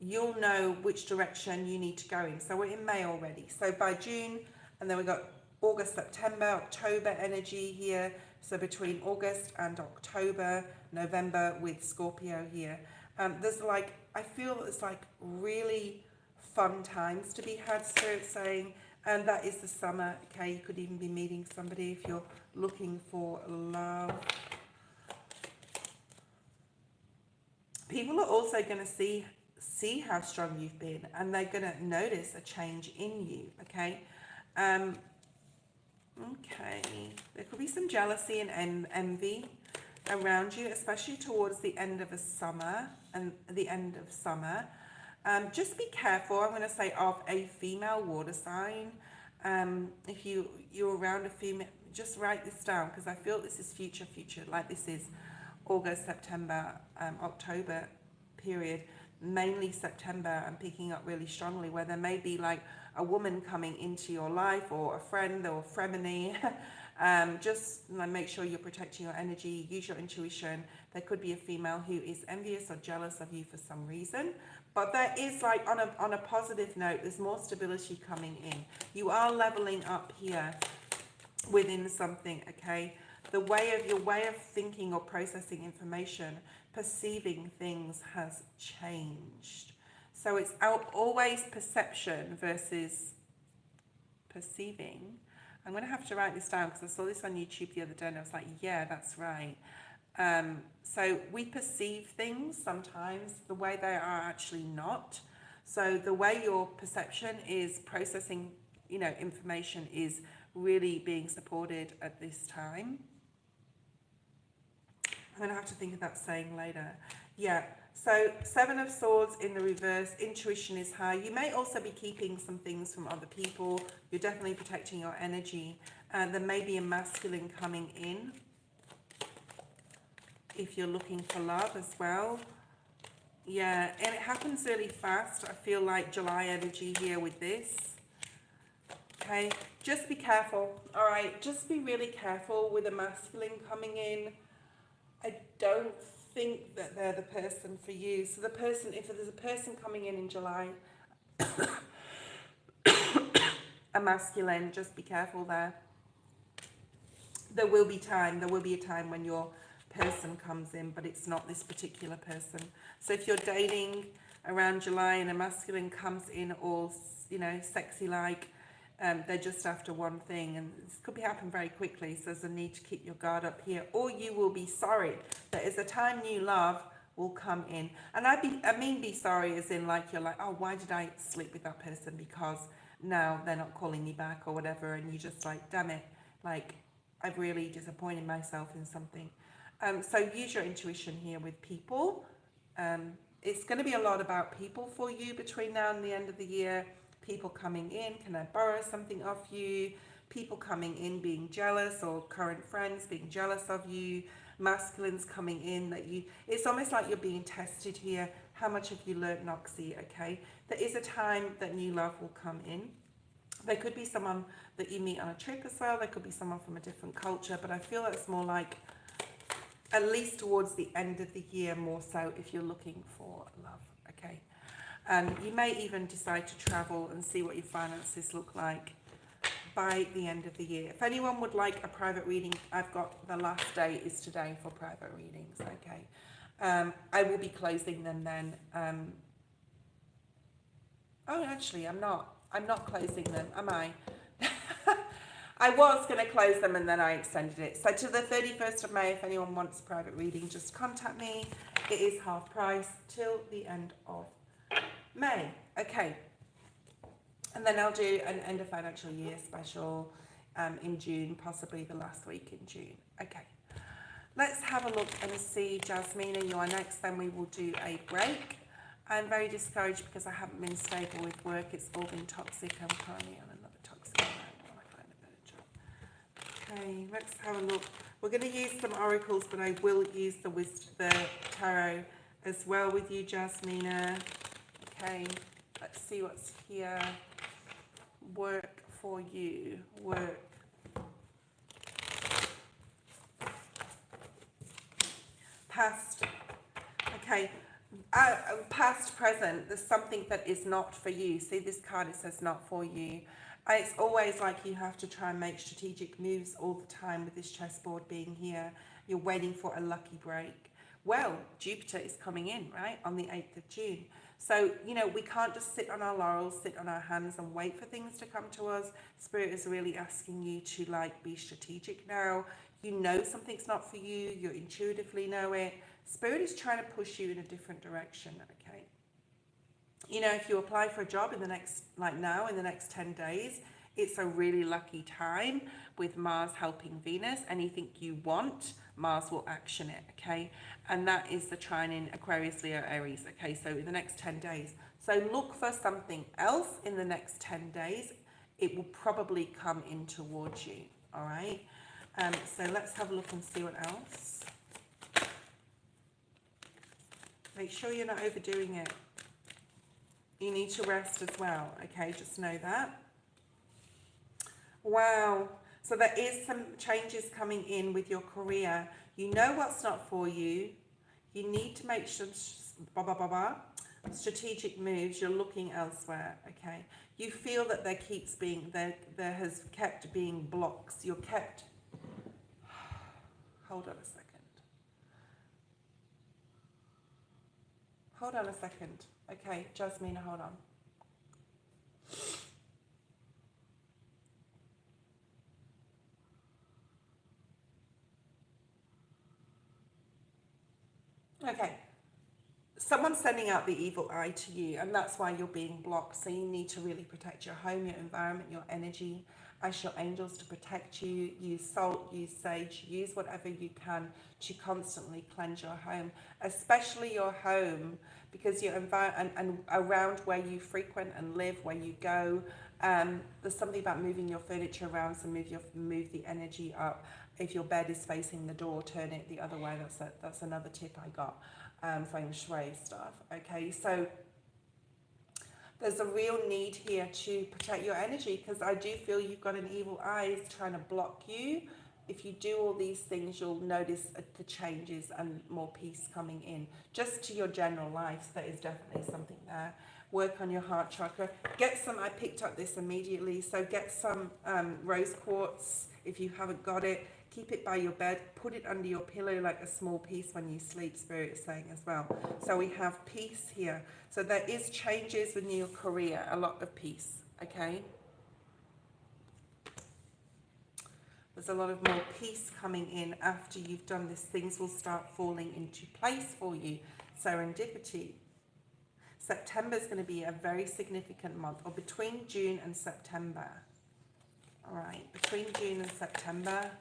you'll know which direction you need to go in. So we're in May already. So by June, and then we've got August, September, October energy here. So between August and October, November with Scorpio here. There's like, I feel it's like really fun times to be had, Spirit saying, and that is the summer. Okay, you could even be meeting somebody if you're looking for love. People are also going to see how strong you've been, and they're going to notice a change in you. Okay. Okay, there could be some jealousy and envy around you, especially towards the end of the summer and the end of summer. Just be careful, I'm going to say, of a female water sign. If you're around a female, just write this down, because I feel this is future, like this is August, September, October period. Mainly September, I'm picking up really strongly, where there may be like a woman coming into your life, or a friend or frenemy. Just make sure you're protecting your energy, use your intuition. There could be a female who is envious or jealous of you for some reason, but there is, like, on a positive note, there's more stability coming in. You are leveling up here within something. Okay, your way of thinking or processing information, perceiving things has changed. So it's always perception versus perceiving. I'm going to have to write this down, because I saw this on YouTube the other day and I was like, yeah, that's right. So we perceive things sometimes the way they are actually not. So the way your perception is processing, information is really being supported at this time. I'm going to have to think of that saying later. Yeah, so 7 of Swords in the reverse, intuition is high. You may also be keeping some things from other people. You're definitely protecting your energy. There may be a masculine coming in if you're looking for love as well. Yeah, and it happens really fast. I feel like July energy here with this. Okay, just be careful. All right, just be really careful with a masculine coming in. I don't think that they're the person for you. So the person, if there's a person coming in July, a masculine, just be careful there. There will be a time when your person comes in, but it's not this particular person. So if you're dating around July and a masculine comes in all, sexy like, they're just after one thing, and this could be happen very quickly. So there's a need to keep your guard up here, or you will be sorry. There is a time new love will come in, and I mean be sorry as in, like, you're like, oh, why did I sleep with that person, because now they're not calling me back or whatever, and you just like, damn it, like, I've really disappointed myself in something. So use your intuition here with people. It's going to be a lot about people for you between now and the end of the year. People coming in, can I borrow something off you? People coming in being jealous, or current friends being jealous of you. Masculines coming in it's almost like you're being tested here. How much have you learned, Noxie? Okay, there is a time that new love will come in. There could be someone that you meet on a trip as well. There could be someone from a different culture, but I feel it's more like at least towards the end of the year, more so if you're looking for love. Okay. You may even decide to travel and see what your finances look like by the end of the year. If anyone would like a private reading, I've got the last day is today for private readings. Okay. I will be closing them then. Oh, actually, I'm not closing them, am I? I was going to close them and then I extended it. So to the 31st of May, if anyone wants a private reading, just contact me. It is half price till the end of May. Okay, and then I'll do an end of financial year special in June, possibly the last week in June. Okay, let's have a look and see. Jasmina, you are next, then we will do a break. I'm very discouraged because I haven't been stable with work. It's all been toxic. I'm currently on another toxic one. I want to find a better job. Okay, let's have a look. We're going to use some oracles, but I will use the tarot as well with you, Jasmina. Okay, let's see what's here. Work for you. Work. Past. Okay, Past, present, there's something that is not for you. See this card, it says not for you. It's always like you have to try and make strategic moves all the time with this chessboard being here. You're waiting for a lucky break. Well, Jupiter is coming in, right, on the 8th of June. So, you know, we can't just sit on our laurels, sit on our hands and wait for things to come to us. Spirit is really asking you to, like, be strategic now. You know something's not for you. You intuitively know it. Spirit is trying to push you in a different direction, okay? You know, if you apply for a job in the next, like now, in the next 10 days, it's a really lucky time with Mars helping Venus. Anything you want, Mars will action it, okay? And that is the trine in Aquarius, Leo, Aries, okay? So in the next 10 days. So look for something else in the next 10 days. It will probably come in towards you, all right? So let's have a look and see what else. Make sure you're not overdoing it. You need to rest as well, okay? Just know that. Wow. So there is some changes coming in with your career. You know what's not for you. You need to make sure, strategic moves. You're looking elsewhere, okay? You feel that there has kept being blocks. You're kept, hold on a second. Hold on a second. Okay, Jasmine, hold on. Okay. Someone's sending out the evil eye to you, and that's why you're being blocked. So you need to really protect your home, your environment, your energy. Ask your angels to protect you. Use salt, use sage, use whatever you can to constantly cleanse your home, especially your home, because your environment and around where you frequent and live, where you go. There's something about moving your furniture around, so move the energy up. If your bed is facing the door, turn it the other way. That's another tip I got. Feng Shui stuff. Okay, so there's a real need here to protect your energy, because I do feel you've got an evil eye trying to block you. If you do all these things, you'll notice the changes and more peace coming in just to your general life. So there is definitely something there. Work on your heart chakra. Get some, I picked up this immediately, so get some rose quartz if you haven't got it. Keep it by your bed, put it under your pillow like a small piece when you sleep, Spirit is saying as well. So we have peace here. So there is changes in your career, a lot of peace, okay? There's a lot of more peace coming in after you've done this. Things will start falling into place for you. Serendipity. September is going to be a very significant month, or between June and September. All right, between June and September.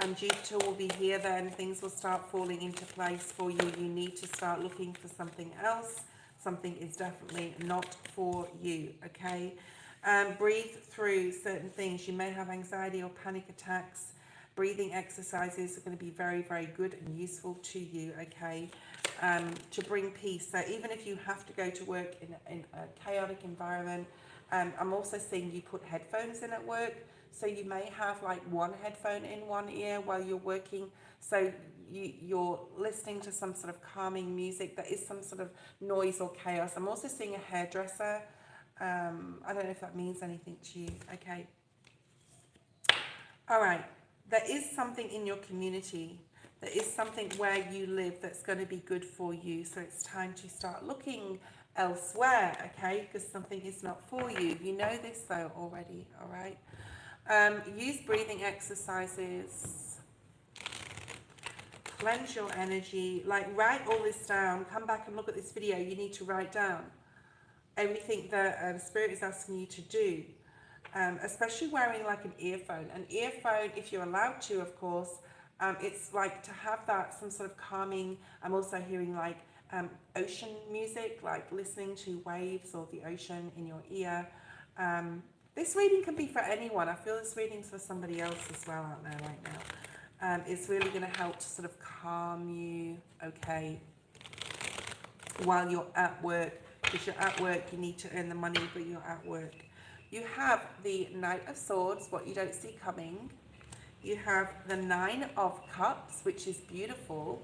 And Jupiter will be here then. Things will start falling into place for you. You need to start looking for something else. Something is definitely not for you, okay? Breathe through certain things. You may have anxiety or panic attacks. Breathing exercises are going to be very, very good and useful to you, okay? To bring peace. So even if you have to go to work in a chaotic environment, I'm also seeing you put headphones in at work. So you may have like one headphone in one ear while you're working. So you're listening to some sort of calming music. There is some sort of noise or chaos. I'm also seeing a hairdresser. I don't know if that means anything to you. Okay. All right. There is something in your community. There is something where you live that's going to be good for you. So it's time to start looking elsewhere, okay? Because something is not for you. You know this though already, all right? Use breathing exercises. Cleanse your energy. Like, write all this down. Come back and look at this video. You need to write down everything that Spirit is asking you to do. Especially wearing like an earphone. An earphone, if you're allowed to, of course, it's like to have that, some sort of calming. I'm also hearing like ocean music, like listening to waves or the ocean in your ear. This reading can be for anyone. I feel this reading's for somebody else as well out there right now. It's really going to help to sort of calm you, okay, while you're at work. Because you're at work, you need to earn the money, but you're at work. You have the Knight of Swords, what you don't see coming. You have the Nine of Cups, which is beautiful.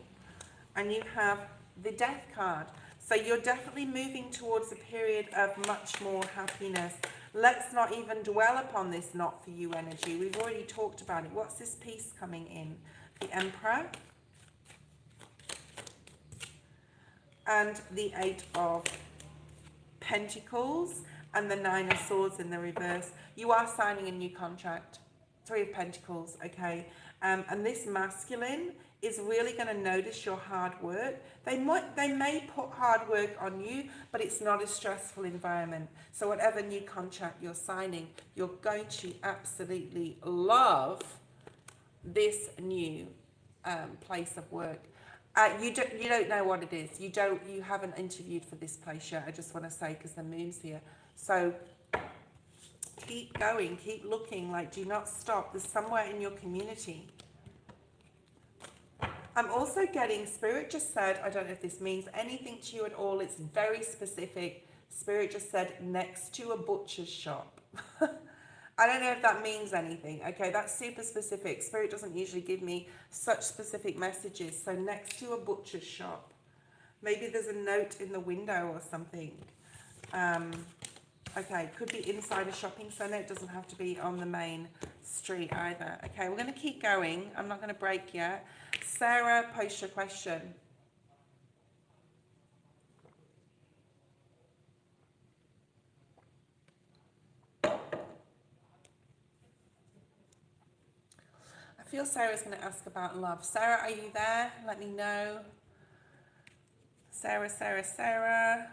And you have the Death card. So you're definitely moving towards a period of much more happiness. Let's not even dwell upon this not for you energy. We've already talked about it. What's this piece coming in? The Emperor and the Eight of Pentacles and the Nine of Swords in the reverse. You are signing a new contract. Three of Pentacles, okay? And this masculine is really going to notice your hard work. They may put hard work on you, but it's not a stressful environment. So whatever new contract you're signing, you're going to absolutely love this new place of work. You don't know what it is. You haven't interviewed for this place yet. I just want to say, because the moon's here. So keep going, keep looking. Like, do not stop. There's somewhere in your community. I'm also getting, Spirit just said, I don't know if this means anything to you at all. It's very specific. Spirit just said next to a butcher's shop. I don't know if that means anything. Okay, that's super specific. Spirit doesn't usually give me such specific messages. So next to a butcher's shop. Maybe there's a note in the window or something. Okay, could be inside a shopping centre. It doesn't have to be on the main street either. Okay, we're going to keep going. I'm not going to break yet. Sarah, post your question. I feel Sarah's going to ask about love. Sarah, are you there? Let me know. Sarah, Sarah, Sarah.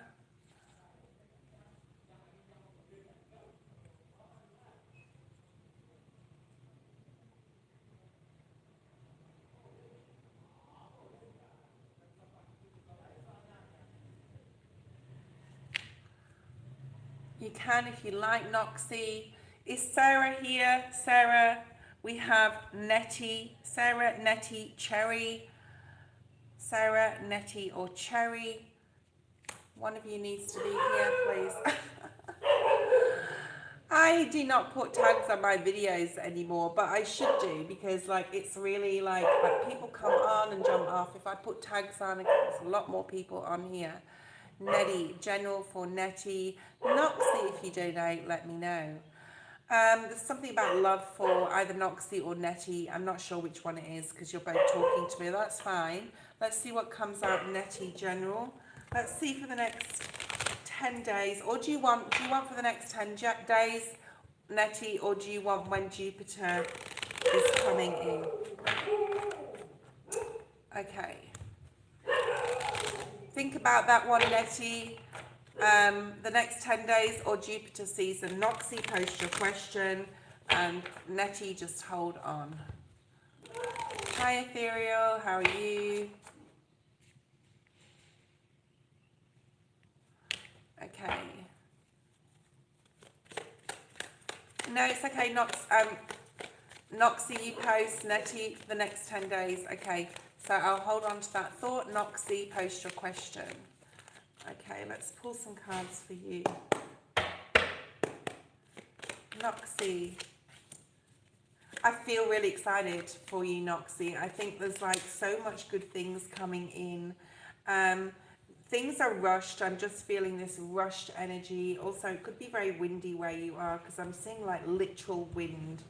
You can if you like, Noxie. Is Sarah here? Sarah, we have Nettie. Sarah, Nettie, Cherry. Sarah, Nettie or Cherry. One of you needs to be here, please. I do not put tags on my videos anymore, but I should do, because like it's really like people come on and jump off. If I put tags on, there's a lot more people on here. Nettie, general for Nettie. Noxie, if you donate, let me know. There's something about love for either Noxie or Nettie. I'm not sure which one it is because you're both talking to me. That's fine. Let's see what comes out Nettie general. Let's see for the next 10 days. Or do you want for the next 10 days Nettie, or do you want when Jupiter is coming in? Okay. Think about that one, Nettie. The next 10 days or Jupiter season. Noxie, post your question. And Nettie, just hold on. Hi, Ethereal. How are you? Okay. No, it's okay. Noxie, you post. Nettie, the next 10 days. Okay. So I'll hold on to that thought. Noxie, post your question. Okay, let's pull some cards for you. Noxie. I feel really excited for you, Noxie. I think there's like so much good things coming in. Things are rushed. I'm just feeling this rushed energy. Also, it could be very windy where you are because I'm seeing like literal wind.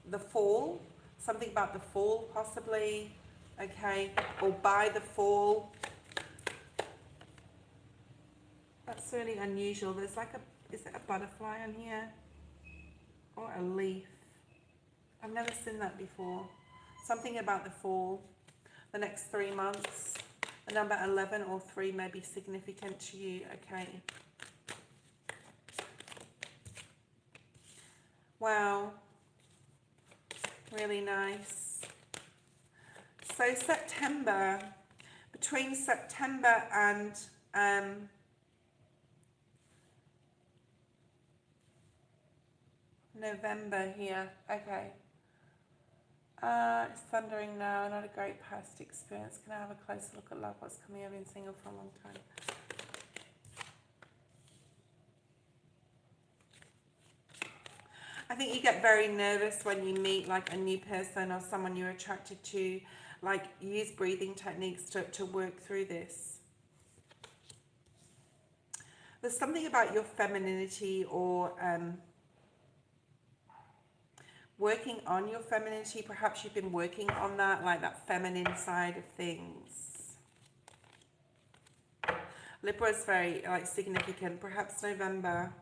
The fall, something about the fall possibly. Okay, or by the fall. That's really unusual. There's like is it a butterfly on here? Or a leaf? I've never seen that before. Something about the fall. The next 3 months. The number 11 or 3 may be significant to you. Okay. Wow. Really nice. So September, between September and November here. Okay. It's thundering now. Not a great past experience. Can I have a closer look at love? What's coming? I've been single for a long time. I think you get very nervous when you meet like a new person or someone you're attracted to. Like, use breathing techniques to work through this. There's something about your femininity, or working on your femininity. Perhaps you've been working on that, like that feminine side of things. Libra is very like significant. Perhaps November.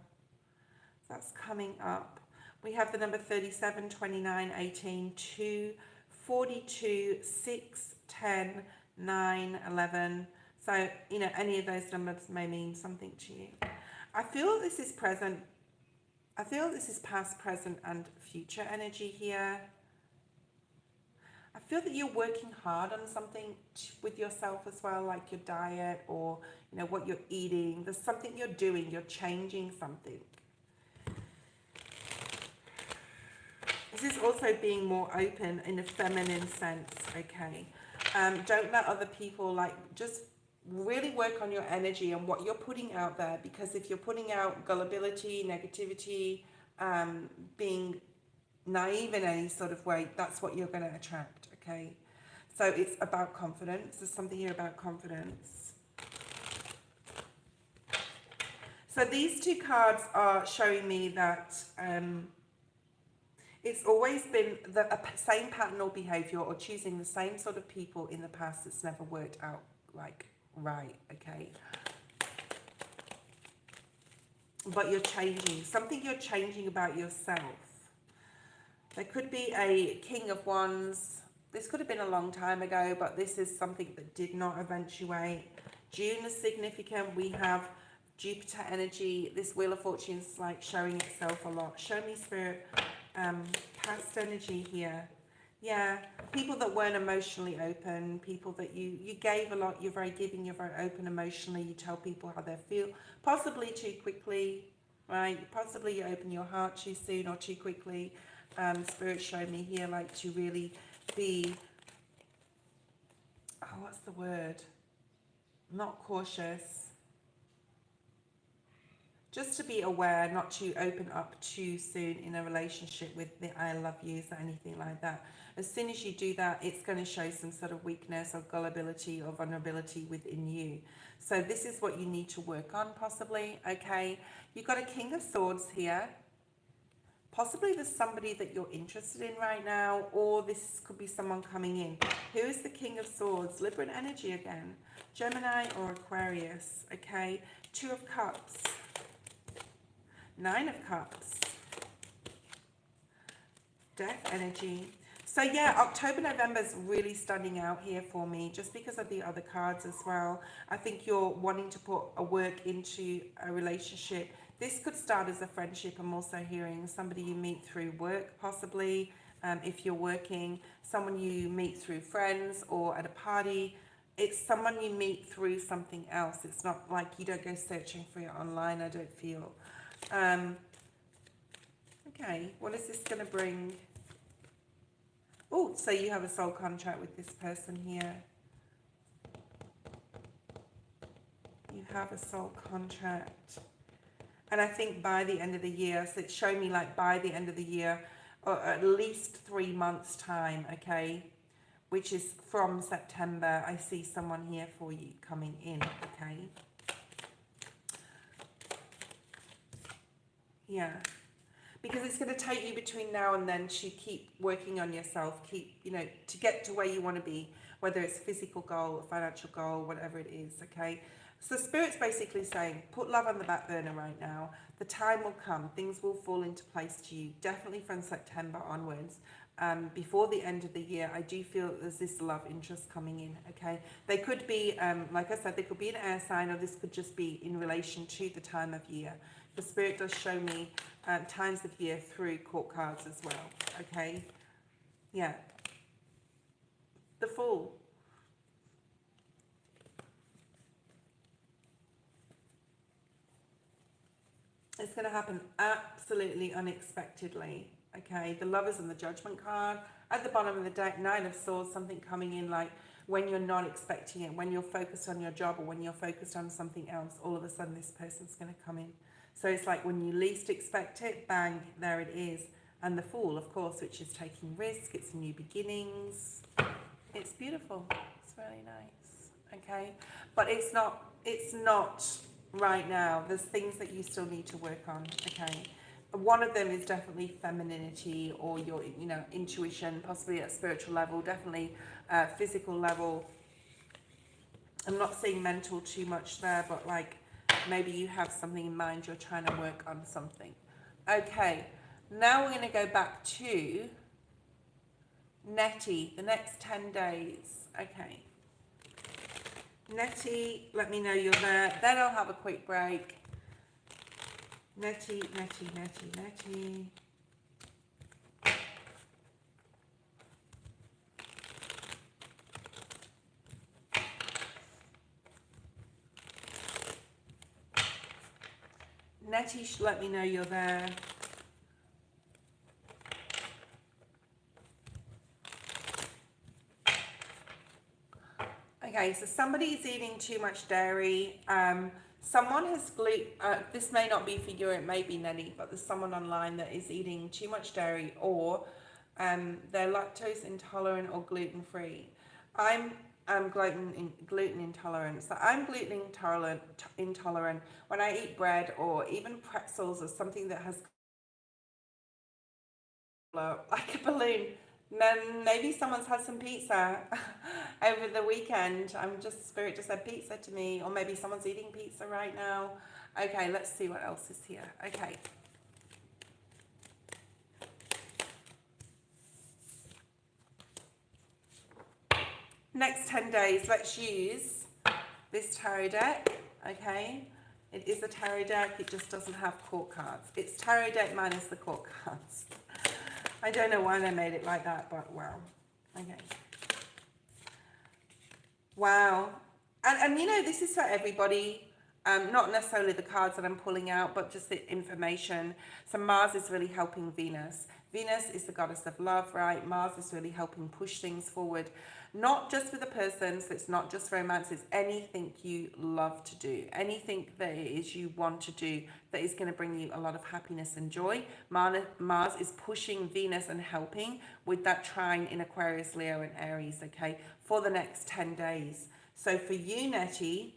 That's coming up. We have the number 37, 29, 18, 2, 42, 6, 10, 9, 11. So, you know, any of those numbers may mean something to you. I feel this is present. I feel this is past, present, and future energy here. I feel that you're working hard on something with yourself as well, like your diet, or, you know, what you're eating. There's something you're doing. You're changing something. This is also being more open in a feminine sense, okay? Don't let other people, like, just really work on your energy and what you're putting out there, because if you're putting out gullibility, negativity, being naive in any sort of way, that's what you're going to attract, okay? So it's about confidence. There's something here about confidence. So these two cards are showing me that it's always been the same pattern or behavior, or choosing the same sort of people in the past that's never worked out, like, right, okay? But you're changing. Something you're changing about yourself. There could be a King of Wands. This could have been a long time ago, but this is something that did not eventuate. June is significant. We have Jupiter energy. This Wheel of Fortune is like showing itself a lot. Show me, Spirit. Past energy here. Yeah, people that weren't emotionally open, people that you gave a lot, you're very giving, you're very open emotionally, you tell people how they feel, possibly too quickly, right? Possibly you open your heart too soon or too quickly. Spirit showed me here, like, to really be, oh, what's the word? Not cautious. Just to be aware, not to open up too soon in a relationship with the I love yous or anything like that. As soon as you do that, it's going to show some sort of weakness or gullibility or vulnerability within you. So this is what you need to work on, possibly, okay? You've got a King of Swords here. Possibly there's somebody that you're interested in right now, or this could be someone coming in. Who is the King of Swords? Libran energy again. Gemini or Aquarius, okay? Two of Cups. Nine of Cups. Death energy. So yeah, October, November is really standing out here for me, just because of the other cards as well. I think you're wanting to put a work into a relationship. This could start as a friendship. I'm also hearing somebody you meet through work, possibly, if you're working, someone you meet through friends or at a party. It's someone you meet through something else. It's not like you don't go searching for it online, I don't feel. Okay, what is this going to bring? Oh, so you have a soul contract with this person here. You have a soul contract. And I think by the end of the year, so it's showing me like by the end of the year, or at least 3 months time, okay? Which is from September. I see someone here for you coming in, okay? Yeah. Because it's going to take you between now and then to keep working on yourself, keep, you know, to get to where you want to be, whether it's a physical goal, a financial goal, whatever it is, okay? So Spirit's basically saying, put love on the back burner right now. The time will come. Things will fall into place to you, definitely from September onwards. Before the end of the year, I do feel there's this love interest coming in, okay? They could be, like I said, they could be an air sign, or this could just be in relation to the time of year. The Spirit does show me times of year through court cards as well, okay? Yeah. The Fool. It's going to happen absolutely unexpectedly, okay? The Lovers and the Judgment card. At the bottom of the deck, Nine of Swords, something coming in like when you're not expecting it, when you're focused on your job or when you're focused on something else, all of a sudden this person's going to come in. So it's like when you least expect it, bang, there it is. And the Fool, of course, which is taking risk, it's new beginnings. It's beautiful. It's really nice. Okay. But it's not right now. There's things that you still need to work on. Okay. One of them is definitely femininity or your, intuition, possibly at a spiritual level, definitely physical level. I'm not saying mental too much there, but like maybe you have something in mind, you're trying to work on something. Okay, now we're going to go back to Nettie, the next 10 days. Okay. Nettie, let me know you're there. Then I'll have a quick break. Nettie. Nettie, let me know you're there. Okay, so somebody is eating too much dairy. Someone has gluten. This may not be for you, it may be Nettie, but there's someone online that is eating too much dairy, or they're lactose intolerant or gluten free. I'm gluten intolerant. So I'm gluten intolerant when I eat bread or even pretzels or something that has like a balloon. Then maybe someone's had some pizza over the weekend. Spirit just said pizza to me, or maybe someone's eating pizza right now. Okay, let's see what else is here. Okay. Next 10 days, let's use this tarot deck. Okay. It is a tarot deck, it just doesn't have court cards. It's tarot deck minus the court cards. I don't know why they made it like that, but wow. Okay. Wow. And this is for everybody. Not necessarily the cards that I'm pulling out, but just the information. So Mars is really helping Venus. Venus is the goddess of love, right? Mars is really helping push things forward. Not just with a person, so it's not just romance, it's anything you love to do. Anything that it is you want to do that is going to bring you a lot of happiness and joy. Mars is pushing Venus and helping with that trine in Aquarius, Leo and Aries, okay, for the next 10 days. So for you, Nettie,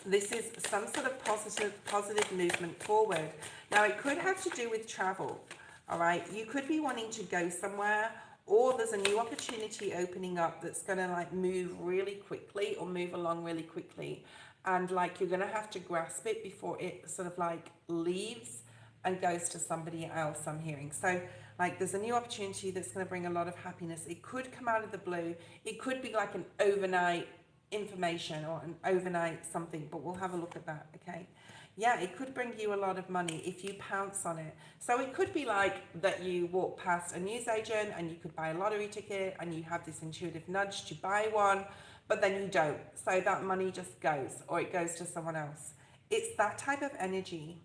this is some sort of positive movement forward. Now, it could have to do with travel, all right? You could be wanting to go somewhere, or there's a new opportunity opening up that's going to like move really quickly or move along really quickly. And like you're going to have to grasp it before it sort of like leaves and goes to somebody else, I'm hearing. So like there's a new opportunity that's going to bring a lot of happiness. It could come out of the blue. It could be like an overnight information or an overnight something, but we'll have a look at that. Okay, yeah, it could bring you a lot of money if you pounce on it. So it could be like that you walk past a newsagent and you could buy a lottery ticket and you have this intuitive nudge to buy one, but then you don't, so that money just goes, or it goes to someone else. It's that type of energy.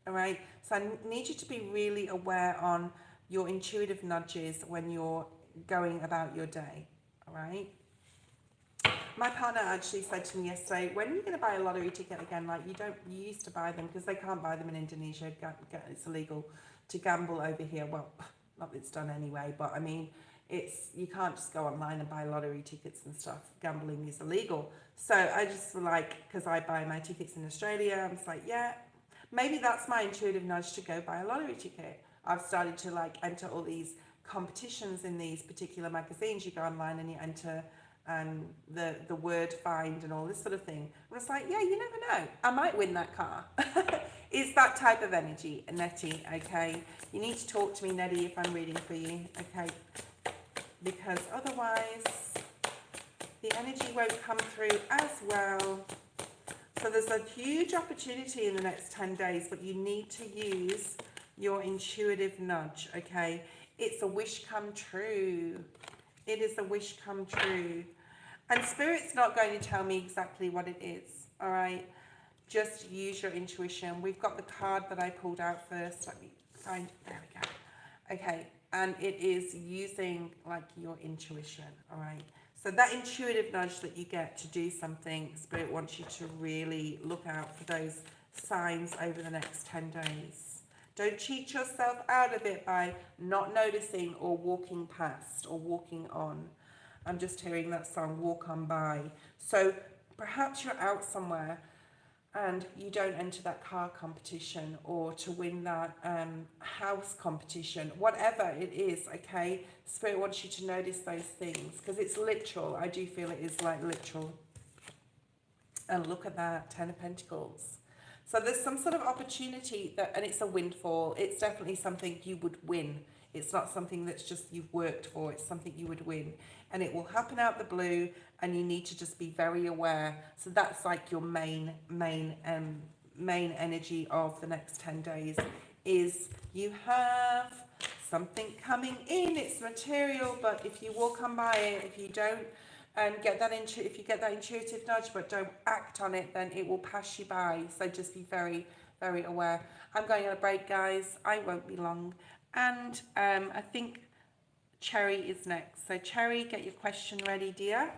All right, so I need you to be really aware on your intuitive nudges when you're going about your day. All right. My partner actually said to me yesterday, when are you going to buy a lottery ticket again? Like you used to buy them, because they can't buy them in Indonesia. It's illegal to gamble over here. Well, not that it's done anyway, but I mean, you can't just go online and buy lottery tickets and stuff. Gambling is illegal. So I just like, because I buy my tickets in Australia, I'm just like, yeah, maybe that's my intuitive nudge to go buy a lottery ticket. I've started to like enter all these competitions in these particular magazines. You go online and you enter the word find and all this sort of thing. And it's like, yeah, you never know. I might win that car. It's that type of energy, Nettie, okay? You need to talk to me, Nettie, if I'm reading for you, okay? Because otherwise, the energy won't come through as well. So there's a huge opportunity in the next 10 days, but you need to use your intuitive nudge, okay? It's a wish come true. It is a wish come true. And Spirit's not going to tell me exactly what it is, all right? Just use your intuition. We've got the card that I pulled out first. Let me find, there we go. Okay, and it is using like your intuition, all right? So that intuitive nudge that you get to do something, Spirit wants you to really look out for those signs over the next 10 days. Don't cheat yourself out of it by not noticing or walking past or walking on. I'm just hearing that song, Walk On By. So perhaps you're out somewhere and you don't enter that car competition or to win that house competition, whatever it is, okay? Spirit wants you to notice those things because it's literal. I do feel it is like literal. And look at that, 10 of Pentacles. So there's some sort of opportunity that, and it's a windfall. It's definitely something you would win. It's not something that's just you've worked for. It's something you would win. And it will happen out the blue and you need to just be very aware. So that's like your main energy of the next 10 days is you have something coming in. It's material, but if you walk on by it, if you don't, if you get that intuitive nudge but don't act on it, then it will pass you by. So just be very, very aware. I'm going on a break, guys. I won't be long. And I think Cherry is next. So Cherry, get your question ready, dear.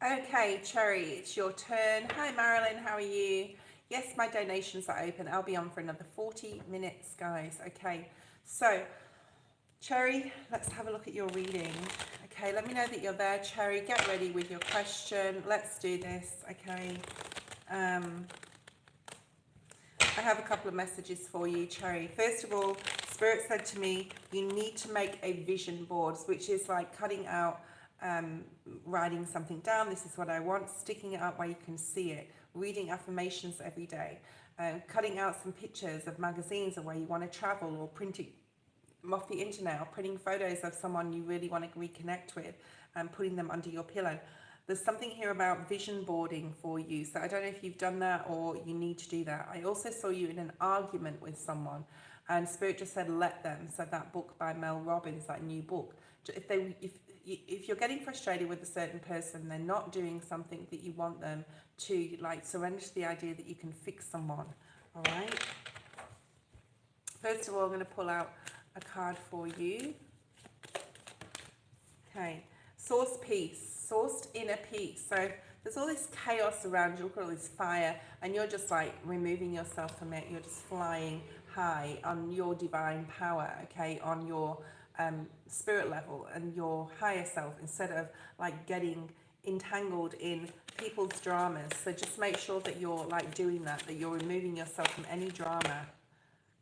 Okay, Cherry, it's your turn. Hi, Marilyn, how are you? Yes, my donations are open. I'll be on for another 40 minutes, guys. Okay, so, Cherry, let's have a look at your reading. Okay, let me know that you're there, Cherry. Get ready with your question. Let's do this, okay? I have a couple of messages for you, Cherry. First of all, Spirit said to me, you need to make a vision board, which is like cutting out, writing something down. This is what I want, sticking it up where you can see it, reading affirmations every day, cutting out some pictures of magazines of where you want to travel, or printing them off the internet, or printing photos of someone you really want to reconnect with and putting them under your pillow. There's something here about vision boarding for you. So I don't know if you've done that or you need to do that. I also saw you in an argument with someone, and Spirit just said, let them. So that book by Mel Robbins, that new book. If you're getting frustrated with a certain person, they're not doing something that you want them to, like, surrender to the idea that you can fix someone. All right. First of all, I'm going to pull out a card for you. Okay. Source peace, sourced inner peace. So there's all this chaos around you, look at all this fire, and you're just like removing yourself from it. You're just flying high on your divine power, okay, on your spirit level and your higher self, instead of like getting entangled in people's dramas. So just make sure that you're like doing that you're removing yourself from any drama,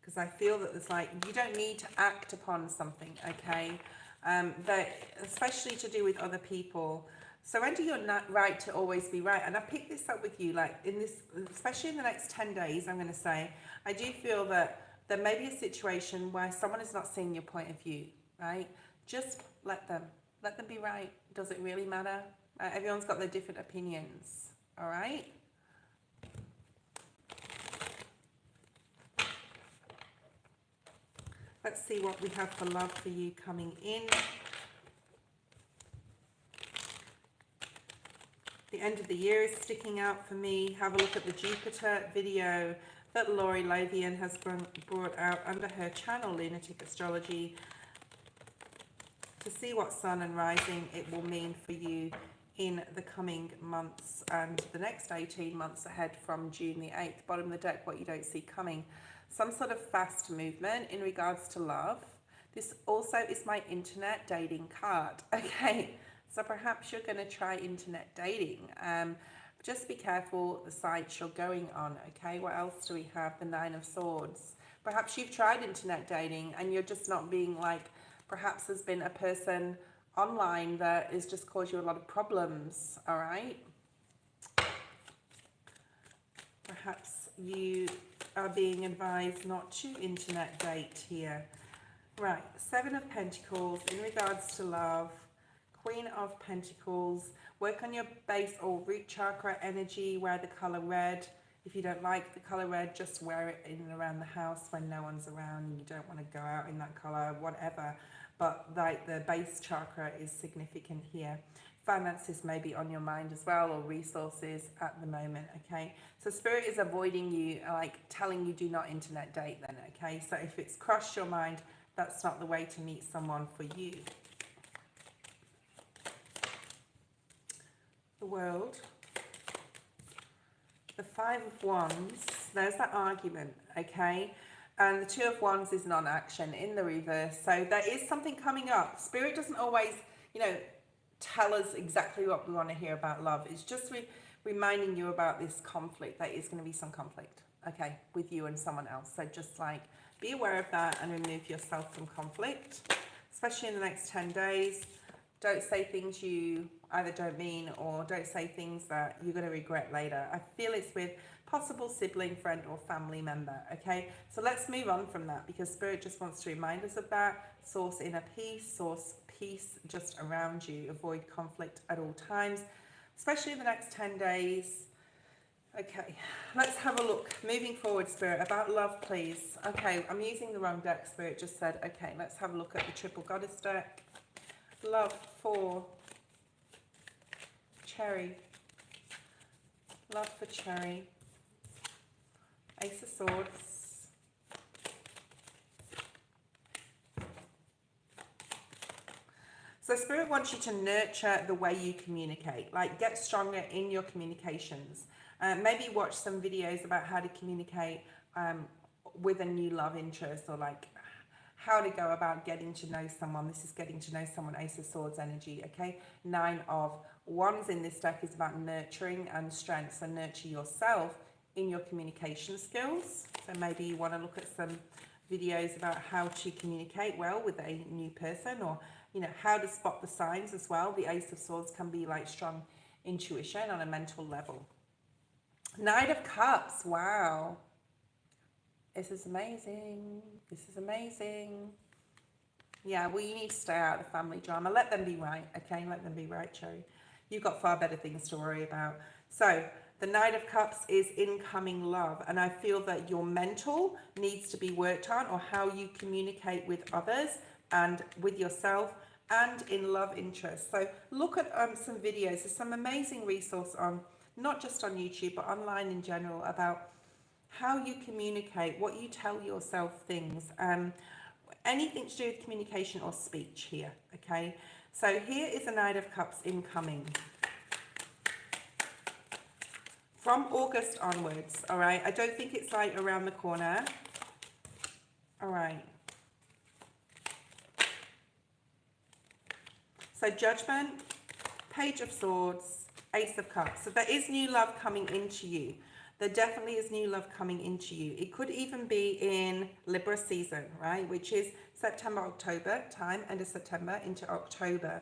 because I feel that there's like, you don't need to act upon something, okay? That especially to do with other people. Surrender your right to always be right. And I picked this up with you, like in this, especially in the next 10 days, I'm going to say, I do feel that there may be a situation where someone is not seeing your point of view, right? Just let them be right. Does it really matter? Everyone's got their different opinions, all right? Let's see what we have for love for you coming in. The end of the year is sticking out for me. Have a look at the Jupiter video that Laurie Lavian has brought out under her channel, Lunatic Astrology, to see what sun and rising it will mean for you in the coming months and the next 18 months ahead from June the 8th. Bottom of the deck, what you don't see coming. Some sort of fast movement in regards to love. This also is my internet dating card, okay? So perhaps you're going to try internet dating. Just be careful the sites you're going on, okay? What else do we have? The Nine of Swords. Perhaps you've tried internet dating and you're just not being like, perhaps there's been a person online that has just caused you a lot of problems, all right? Perhaps you are being advised not to internet date here. Right, Seven of Pentacles in regards to love. Queen of Pentacles. Work on your base or root chakra energy. Wear the color red. If you don't like the color red, just wear it in and around the house when no one's around and you don't want to go out in that color, whatever. But like the base chakra is significant here. Finances may be on your mind as well, or resources at the moment, okay? So Spirit is avoiding you, like telling you do not internet date then, okay? So if it's crossed your mind, that's not the way to meet someone for you. The World. The Five of Wands, there's that argument, okay? And the Two of Wands is non-action in the reverse. So there is something coming up. Spirit doesn't always, you know, tell us exactly what we want to hear about love. It's just reminding you about this conflict. There is going to be some conflict, okay, with you and someone else. So just like be aware of that and remove yourself from conflict, especially in the next 10 days. Don't say things you either don't mean, or don't say things that you're going to regret later. I feel it's with possible sibling, friend, or family member, okay? So let's move on from that, because Spirit just wants to remind us of that. Source inner peace, source peace just around you. Avoid conflict at all times, especially in the next 10 days. Okay, let's have a look. Moving forward, Spirit, about love, please. Okay, I'm using the wrong deck, Spirit just said. Okay, let's have a look at the Triple Goddess deck. Love for Cherry. Love for Cherry. Ace of Swords. So Spirit wants you to nurture the way you communicate, like get stronger in your communications. Maybe watch some videos about how to communicate with a new love interest, or like how to go about getting to know someone. This is getting to know someone, Ace of Swords energy, okay? 9 of Wands in this deck is about nurturing and strength. So nurture yourself in your communication skills. So maybe you want to look at some videos about how to communicate well with a new person, or, you know, how to spot the signs as well. The Ace of Swords can be like strong intuition on a mental level. Knight of Cups, wow. This is amazing. This is amazing. Yeah, well, you need to stay out of the family drama. Let them be right, okay? Let them be right, Cherry. You've got far better things to worry about. So, the Knight of Cups is incoming love. And I feel that your mental needs to be worked on, or how you communicate with others and with yourself and in love interest. So, look at some videos. There's some amazing resource on, not just on YouTube, but online in general, about how you communicate, what you tell yourself things, anything to do with communication or speech here, okay? So here is a Knight of Cups incoming. From August onwards, all right? I don't think it's like around the corner. All right. So Judgment, Page of Swords, Ace of Cups. So there is new love coming into you. There definitely is new love coming into you. It could even be in Libra season, right? Which is September, October time, end of September into October.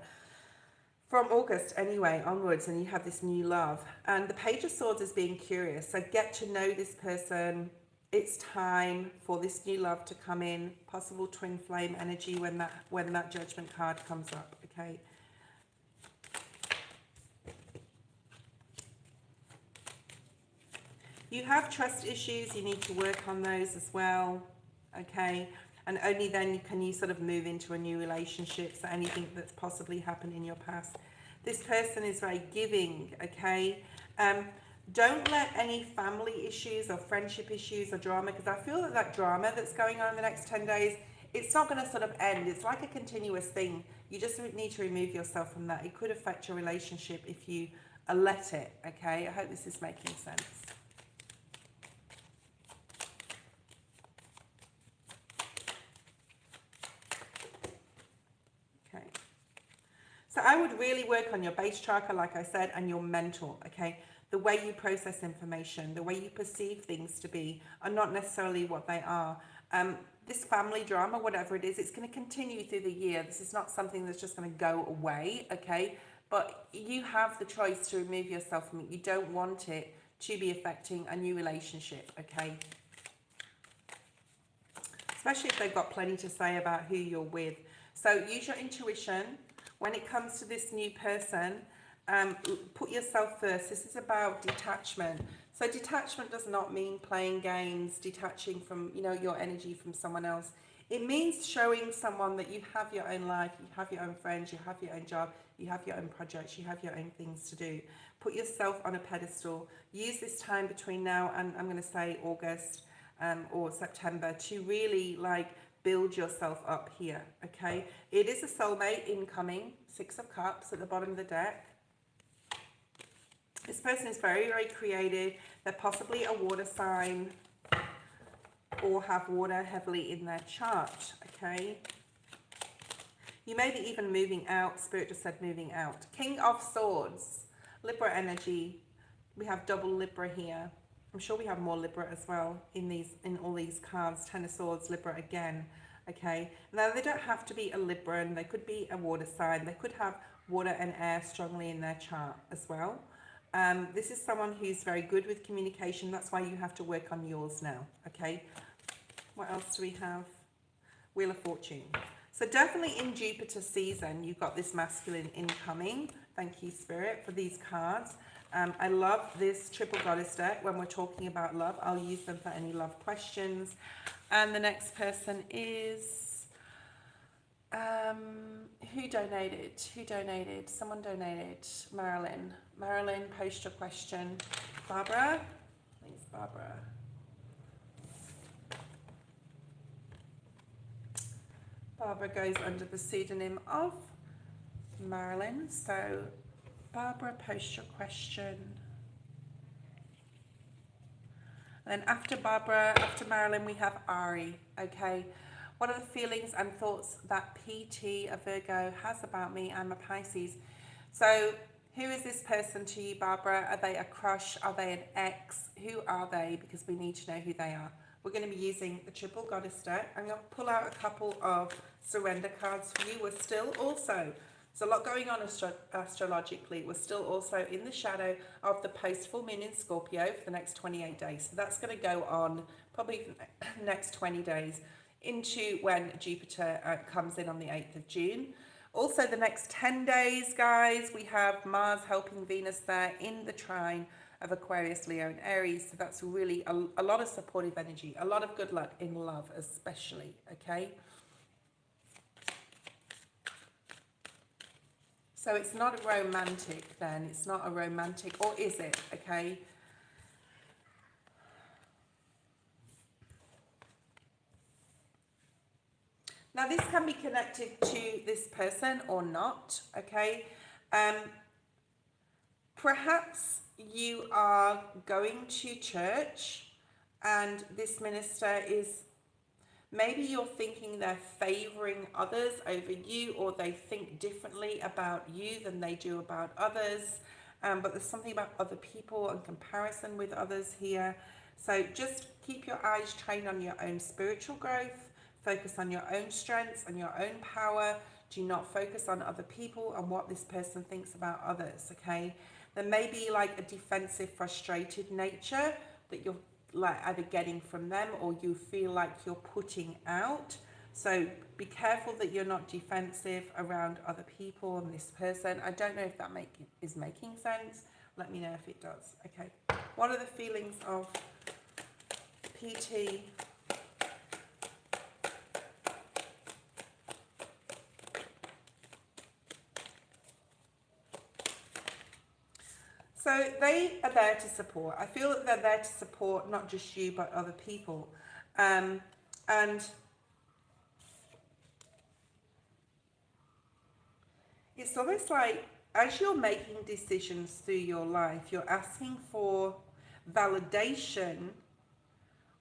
From August anyway, onwards, and you have this new love. And the Page of Swords is being curious. So get to know this person. It's time for this new love to come in. Possible twin flame energy when that Judgment card comes up, okay? You have trust issues, you need to work on those as well, okay? And only then can you sort of move into a new relationship, so anything that's possibly happened in your past. This person is very giving, okay? Don't let any family issues or friendship issues or drama, because I feel that that drama that's going on in the next 10 days, it's not going to sort of end. It's like a continuous thing. You just need to remove yourself from that. It could affect your relationship if you let it, okay? I hope this is making sense. So I would really work on your base chakra, like I said, and your mental, okay? The way you process information, the way you perceive things to be, are not necessarily what they are. This family drama, whatever it is, it's going to continue through the year. This is not something that's just going to go away, okay? But you have the choice to remove yourself from it. You don't want it to be affecting a new relationship, okay? Especially if they've got plenty to say about who you're with. So use your intuition. When it comes to this new person, put yourself first. This is about detachment. So detachment does not mean playing games, detaching from, you know, your energy from someone else. It means showing someone that you have your own life, you have your own friends, you have your own job, you have your own projects, you have your own things to do. Put yourself on a pedestal. Use this time between now and, I'm going to say, August or September to really like build yourself up here, okay? It is a soulmate incoming, 6 of Cups at the bottom of the deck. This person is very, very creative. They're possibly a water sign or have water heavily in their chart, okay? You may be even moving out. Spirit just said moving out. King of Swords, Libra energy. We have double Libra here. I'm sure we have more Libra as well in all these cards. 10 of Swords, Libra again. Okay. Now they don't have to be a Libran. They could be a water sign. They could have water and air strongly in their chart as well. This is someone who's very good with communication. That's why you have to work on yours now. Okay. What else do we have? Wheel of Fortune. So definitely in Jupiter season, you've got this masculine incoming. Thank you, Spirit, for these cards. I love this triple goddess deck when we're talking about love. I'll use them for any love questions. And the next person is, who donated? Who donated? Someone donated. Marilyn. Marilyn, post your question. Barbara? Thanks, Barbara. Barbara goes under the pseudonym of Marilyn. So Barbara, post your question. And then after Barbara, after Marilyn, we have Ari. Okay. What are the feelings and thoughts that PT, a Virgo, has about me? I'm a Pisces. So who is this person to you, Barbara? Are they a crush? Are they an ex? Who are they? Because we need to know who they are. We're going to be using the Triple Goddess deck. I'm going to pull out a couple of surrender cards for you. We're still also, there's a lot going on astrologically. We're still also in the shadow of the post-full moon in Scorpio for the next 28 days. So that's going to go on probably the next 20 days into when Jupiter comes in on the 8th of June. Also, the next 10 days, guys, we have Mars helping Venus there in the trine of Aquarius, Leo, and Aries. So that's really a lot of supportive energy, a lot of good luck in love especially, okay? So it's not a romantic then, it's not a romantic, or is it, okay? Now this can be connected to this person or not, okay? Perhaps you are going to church and this minister is, maybe you're thinking they're favoring others over you, or they think differently about you than they do about others. But there's something about other people and comparison with others here. So just keep your eyes trained on your own spiritual growth. Focus on your own strengths and your own power. Do not focus on other people and what this person thinks about others, okay? There may be like a defensive, frustrated nature that you're like either getting from them or you feel like you're putting out. So be careful that you're not defensive around other people and this person. I don't know if that is making sense. Let me know if it does. Okay. What are the feelings of PT? So they are there to support. I feel that they're there to support not just you, but other people. And it's almost like as you're making decisions through your life, you're asking for validation,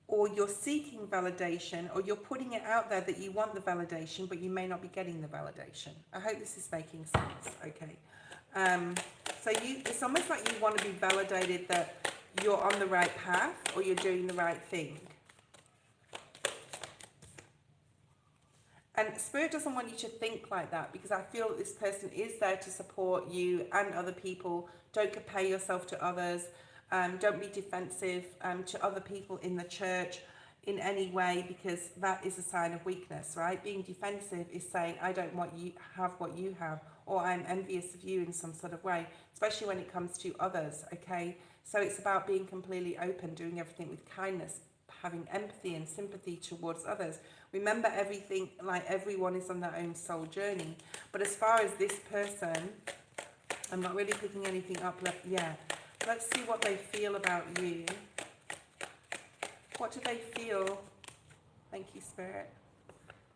or you're seeking validation, or you're putting it out there that you want the validation, but you may not be getting the validation. I hope this is making sense. Okay. So it's almost like you want to be validated that you're on the right path or you're doing the right thing. And Spirit doesn't want you to think like that, because I feel that this person is there to support you and other people. Don't compare yourself to others. Don't be defensive to other people in the church in any way, because that is a sign of weakness, right? Being defensive is saying, I don't want you have what you have, or I'm envious of you in some sort of way, especially when it comes to others, okay? So it's about being completely open, doing everything with kindness, having empathy and sympathy towards others. Remember, everything, like everyone is on their own soul journey. But as far as this person, I'm not really picking anything up yet. Let's see what they feel about you. What do they feel? Thank you, Spirit.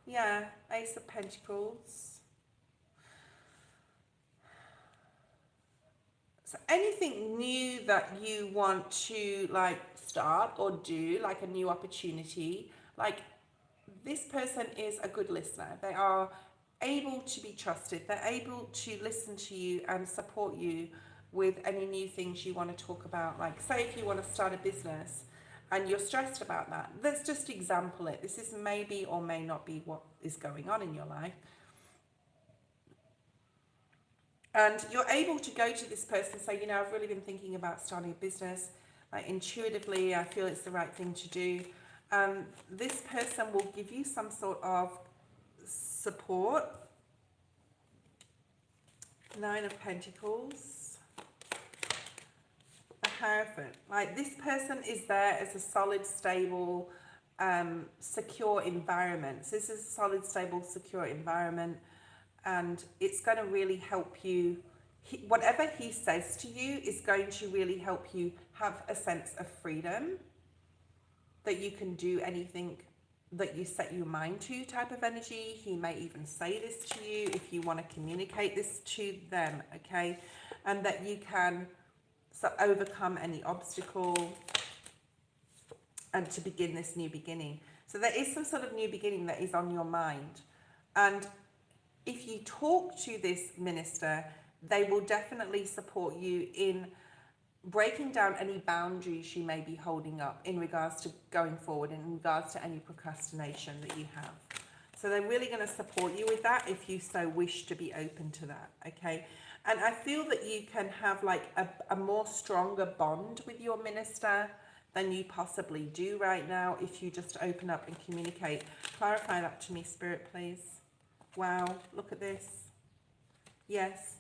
Yeah, Ace of Pentacles. So anything new that you want to like start or do, like a new opportunity, like this person is a good listener. They are able to be trusted. They're able to listen to you and support you with any new things you want to talk about. Like say if you want to start a business and you're stressed about that, let's just example it. This is maybe or may not be what is going on in your life. And you're able to go to this person and say, you know, I've really been thinking about starting a business. Like intuitively, I feel it's the right thing to do. This person will give you some sort of support. Nine of Pentacles. The Hierophant. Like this person is there as a solid, stable, secure environment. So this is a solid, stable, secure environment. And it's going to really help you. Whatever he says to you is going to really help you have a sense of freedom, that you can do anything that you set your mind to type of energy. He may even say this to you if you want to communicate this to them, okay? And that you can overcome any obstacle and to begin this new beginning. So there is some sort of new beginning that is on your mind. And if you talk to this minister, they will definitely support you in breaking down any boundaries you may be holding up in regards to going forward, in regards to any procrastination that you have. So they're really going to support you with that if you so wish to be open to that, okay? And I feel that you can have like a more stronger bond with your minister than you possibly do right now if you just open up and communicate. Clarify that to me, Spirit, please. Wow, look at this. Yes.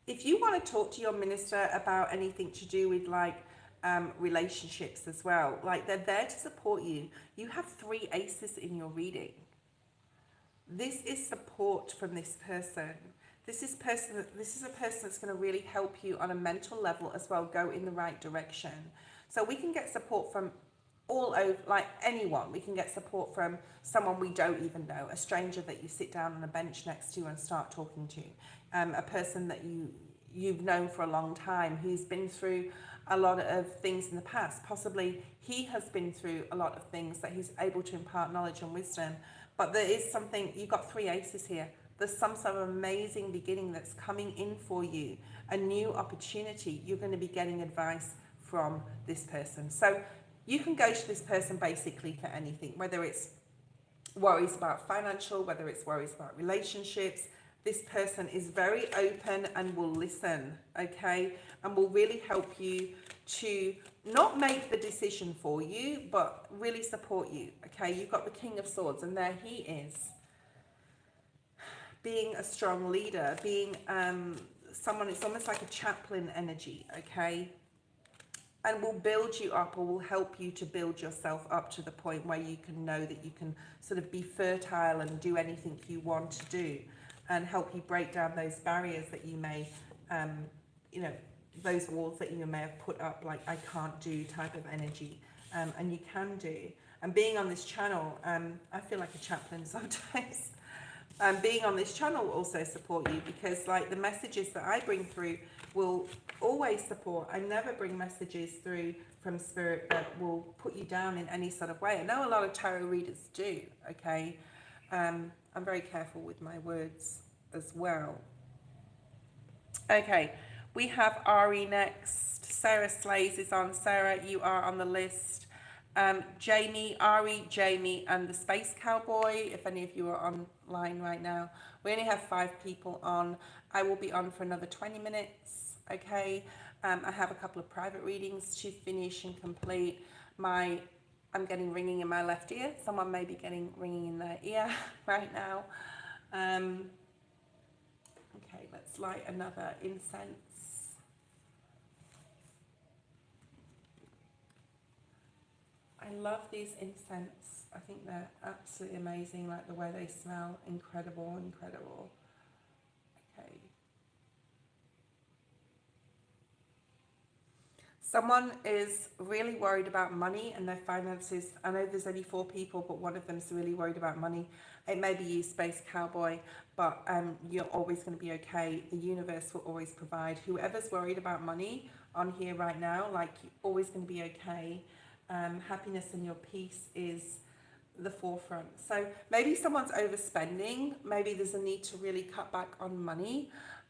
If you want to talk to your minister about anything to do with like relationships as well, like they're there to support you. You have 3 aces in your reading. This is support from this person. This is a person that's going to really help you on a mental level as well, go in the right direction. So we can get support from all over, like anyone. We can get support from someone we don't even know, a stranger that you sit down on a bench next to and start talking to, a person that you've known for a long time who's been through a lot of things in the past. Possibly he has been through a lot of things that he's able to impart knowledge and wisdom. But there is something, you've got 3 aces here. There's some sort of amazing beginning that's coming in for you, a new opportunity. You're going to be getting advice from this person. So you can go to this person basically for anything, whether it's worries about financial, whether it's worries about relationships. This person is very open and will listen, okay? And will really help you to not make the decision for you, but really support you, okay? You've got the King of Swords, and there he is. Being a strong leader, being someone, it's almost like a chaplain energy, okay? And will build you up, or will help you to build yourself up to the point where you can know that you can sort of be fertile and do anything you want to do, and help you break down those barriers that you may, those walls that you may have put up, like I can't do type of energy, and you can do. And being on this channel, I feel like a chaplain sometimes. Being on this channel will also support you, because like the messages that I bring through will always support. I never bring messages through from Spirit that will put you down in any sort of way. I know a lot of tarot readers do, okay? I'm very careful with my words as well. Okay, we have Ari next. Sarah Slays is on. Sarah, you are on the list. Jamie, Ari, Jamie, and the Space Cowboy, if any of you are online right now. We only have 5 people on. I will be on for another 20 minutes, okay? I have a couple of private readings to finish and complete. I'm getting ringing in my left ear. Someone may be getting ringing in their ear right now. Okay, let's light another incense. I love these incense. I think they're absolutely amazing, like the way they smell. Incredible, incredible. Okay. Someone is really worried about money and their finances. I know there's only 4 people, but one of them's really worried about money. It may be you, Space Cowboy, but you're always going to be okay. The universe will always provide. Whoever's worried about money on here right now, like, you're always going to be okay. Happiness and your peace is the forefront. So maybe someone's overspending. Maybe there's a need to really cut back on money.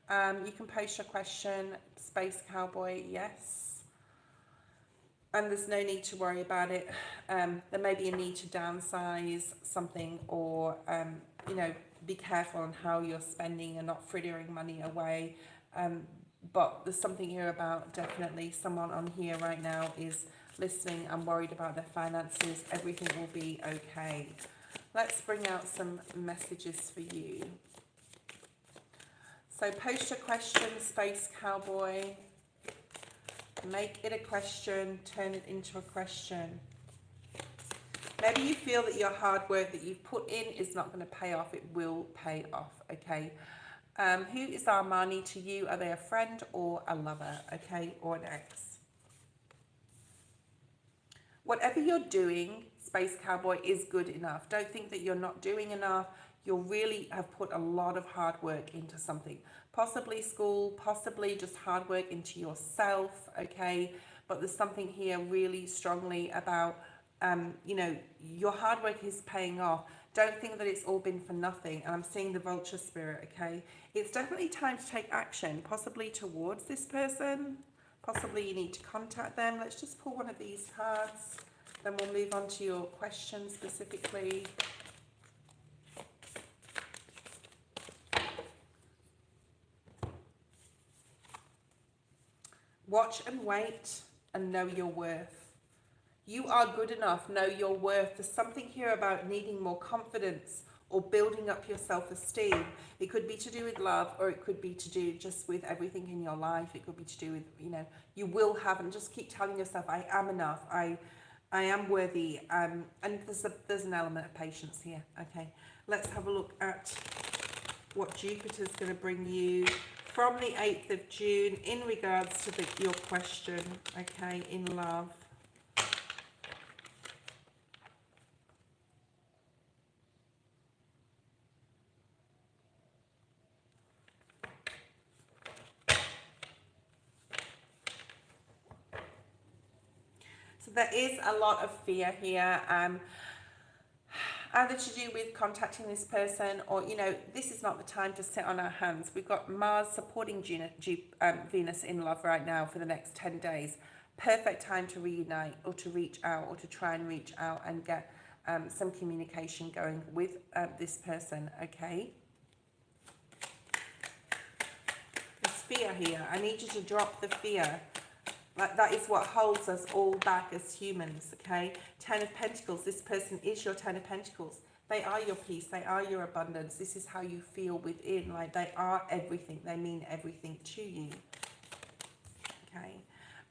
You can post your question, Space Cowboy, yes. And there's no need to worry about it. There may be a need to downsize something, or, be careful on how you're spending and not frittering money away. But there's something here about definitely someone on here right now is listening and worried about their finances. Everything will be okay. Let's bring out some messages for you. So post your question, Space Cowboy. Make it a question, turn it into a question. Maybe you feel that your hard work that you've put in is not going to pay off. It will pay off, okay? Who is Armani to you? Are they a friend or a lover, okay? Or an ex? Whatever you're doing, Space Cowboy, is good enough. Don't think that you're not doing enough. You really have put a lot of hard work into something. Possibly school, possibly just hard work into yourself, okay? But there's something here really strongly about, you know, your hard work is paying off. Don't think that it's all been for nothing. And I'm seeing the vulture spirit, okay? It's definitely time to take action, possibly towards this person. Possibly you need to contact them. Let's just pull one of these cards. Then we'll move on to your question specifically. Watch and wait and know your worth. You are good enough. Know your worth. There's something here about needing more confidence or building up your self-esteem. It could be to do with love, or it could be to do just with everything in your life. It could be to do with, you know, you will have, and just keep telling yourself, I am enough. I am worthy. And there's an element of patience here. Okay, let's have a look at what Jupiter's going to bring you from the 8th of June in regards to your question, okay, in love. So there is a lot of fear here, either to do with contacting this person, or, you know, this is not the time to sit on our hands. We've got Mars supporting Venus in love right now for the next 10 days. Perfect time to reunite, or to reach out, or to try and reach out and get some communication going with this person, okay? There's fear here. I need you to drop the fear. Like, that is what holds us all back as humans, okay? 10 of Pentacles, this person is your 10 of Pentacles. They are your peace, they are your abundance. This is how you feel within, like they are everything. They mean everything to you, okay?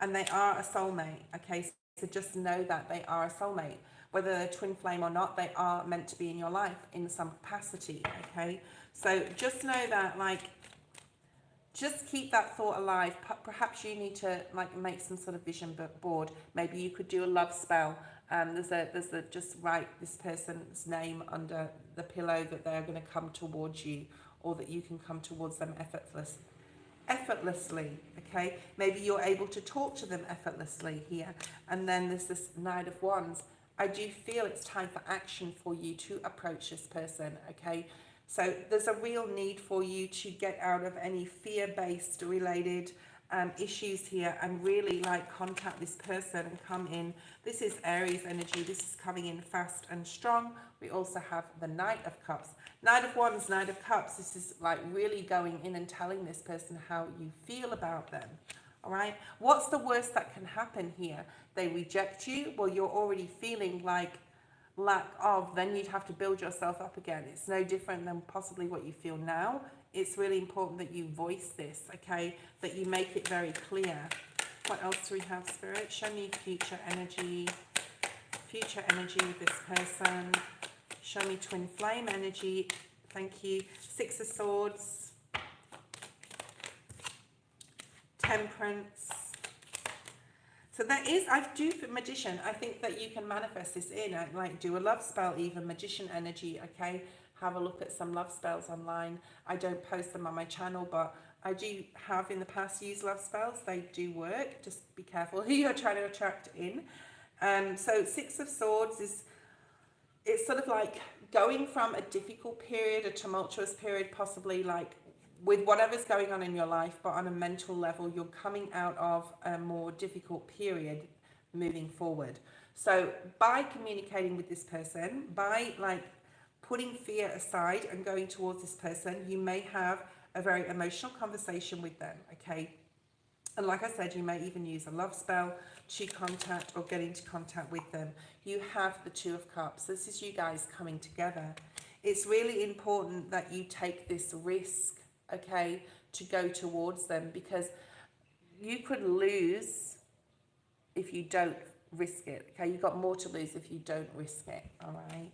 And they are a soulmate, okay? So just know that they are a soulmate. Whether they're twin flame or not, they are meant to be in your life in some capacity, okay? So just know that, like, just keep that thought alive. Perhaps you need to, like, make some sort of vision board. Maybe you could do a love spell. Just write this person's name under the pillow that they're going to come towards you, or that you can come towards them effortlessly, okay? Maybe you're able to talk to them effortlessly here. And then there's this Knight of Wands. I do feel it's time for action for you to approach this person, okay? So there's a real need for you to get out of any fear-based related issues here, and really, like, contact this person and come in. This is Aries energy. This is coming in fast and strong. We also have the Knight of Cups. Knight of Wands, Knight of Cups. This is like really going in and telling this person how you feel about them. All right. What's the worst that can happen here? They reject you. Well, you're already feeling like lack of, then you'd have to build yourself up again. It's no different than possibly what you feel now. It's really important that you voice this, okay? That you make it very clear. What else do we have, Spirit? Show me future energy. Future energy with this person. Show me twin flame energy. Thank you. Six of Swords. Temperance. So that is, I do for Magician. I think that you can manifest this in, like do a love spell even, Magician energy, okay? Have a look at some love spells online. I don't post them on my channel, but I do have in the past used love spells. They do work. Just be careful who you're trying to attract in. So Six of Swords is, it's sort of like going from a difficult period, a tumultuous period, possibly like with whatever's going on in your life, but on a mental level, you're coming out of a more difficult period moving forward. So by communicating with this person, by like putting fear aside and going towards this person, you may have a very emotional conversation with them, okay? And like I said, you may even use a love spell to contact or get into contact with them. You have the Two of Cups. This is you guys coming together. It's really important that you take this risk, okay, to go towards them, because you could lose if you don't risk it, okay? You've got more to lose if you don't risk it, all right?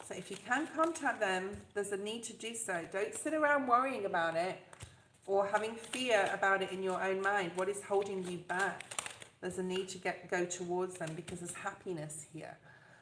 So if you can contact them, there's a need to do so. Don't sit around worrying about it or having fear about it in your own mind. What is holding you back? There's a need to go towards them because there's happiness here.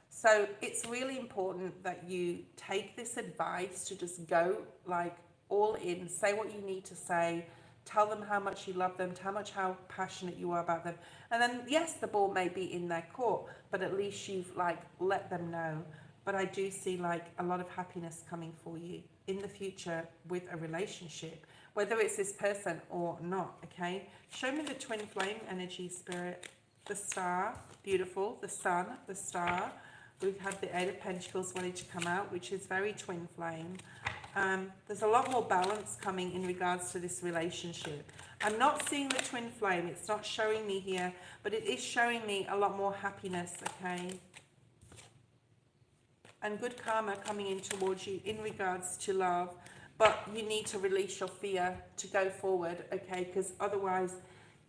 So it's really important that you take this advice to just go like all in, say what you need to say, tell them how much you love them, how passionate you are about them. And then, yes, the ball may be in their court, but at least you've like let them know. But I do see like a lot of happiness coming for you in the future with a relationship, whether it's this person or not, okay? Show me the twin flame energy, Spirit. The star, beautiful. The sun, the star. We've had the Eight of Pentacles wanting to come out, which is very twin flame. There's a lot more balance coming in regards to this relationship. I'm not seeing the twin flame. It's not showing me here, but it is showing me a lot more happiness, okay? And good karma coming in towards you in regards to love. But you need to release your fear to go forward, okay? Because otherwise,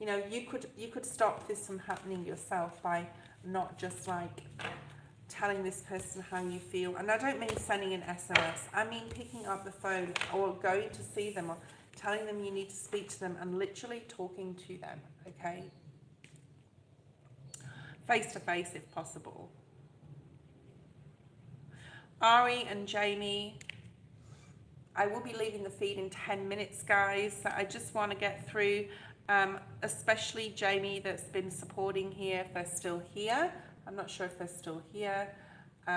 you know, you could stop this from happening yourself by not just like telling this person how you feel. And I don't mean sending an SMS. I mean picking up the phone or going to see them or telling them you need to speak to them and literally talking to them, okay? Face to face if possible. Ari and Jamie, I will be leaving the feed in 10 minutes, guys. So I just want to get through, especially Jamie that's been supporting here, if they're still here. I'm not sure if they're still here. They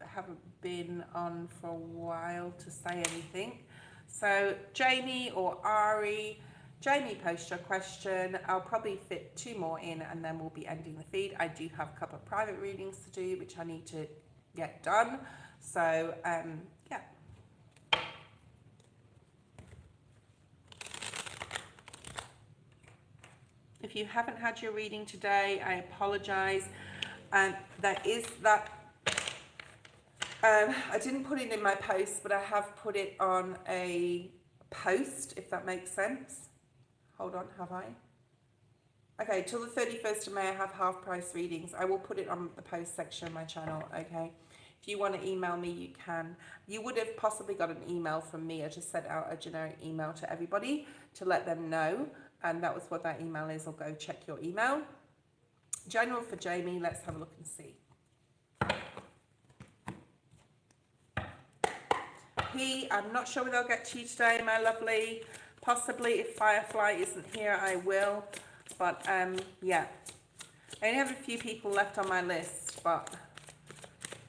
haven't been on for a while to say anything. So Jamie or Ari, Jamie, post your question. I'll probably fit 2 more in and then we'll be ending the feed. I do have a couple of private readings to do, which I need to get done. So, yeah. If you haven't had your reading today, I apologize. That is that. I didn't put it in my post, but I have put it on a post, if that makes sense. Hold on, have I? Okay, till the 31st of May, I have half price readings. I will put it on the post section of my channel, okay? If you want to email me, you can. You would have possibly got an email from me. I just sent out a generic email to everybody to let them know. And that was what that email is. I'll go check your email. General for Jamie, let's have a look and see. I'm not sure whether I'll get to you today, my lovely. Possibly if Firefly isn't here, I will. But yeah, I only have a few people left on my list, but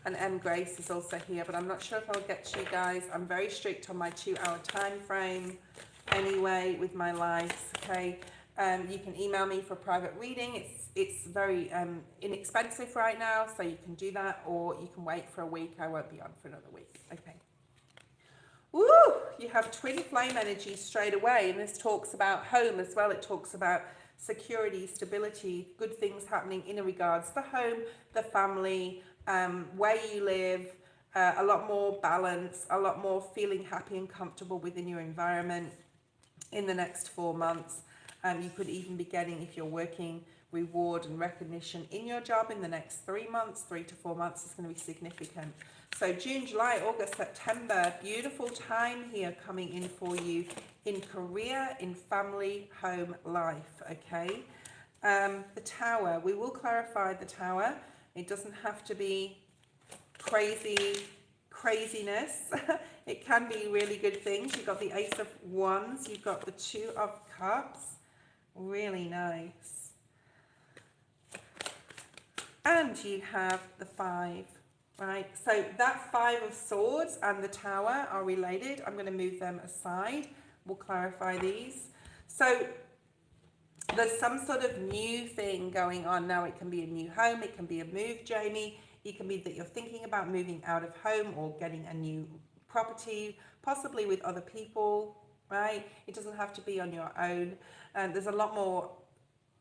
and M Grace is also here, but I'm not sure if I'll get to you guys. I'm very strict on my 2-hour time frame anyway with my lives, okay? You can email me for private reading. It's very inexpensive right now, so you can do that, or you can wait for a week. I won't be on for another week, okay? Woo! You have twin flame energy straight away, and this talks about home as well. It talks about security, stability, good things happening in regards to the home, the family, where you live, a lot more balance, a lot more feeling happy and comfortable within your environment in the next 4 months. You could even be getting, if you're working, reward and recognition in your job in the next 3 months, 3 to 4 months is going to be significant. So June, July, August, September, beautiful time here coming in for you in career, in family, home, life, okay? The Tower, we will clarify the Tower. It doesn't have to be craziness. It can be really good things. You've got the Ace of Wands, you've got the 2 of Cups, really nice. And you have the 5. Right, so that 5 of Swords and the Tower are related. I'm going to move them aside. We'll clarify these. So there's some sort of new thing going on now. It can be a new home. It can be a move, Jamie. It can be that you're thinking about moving out of home or getting a new property, possibly with other people, right? It doesn't have to be on your own. And there's a lot more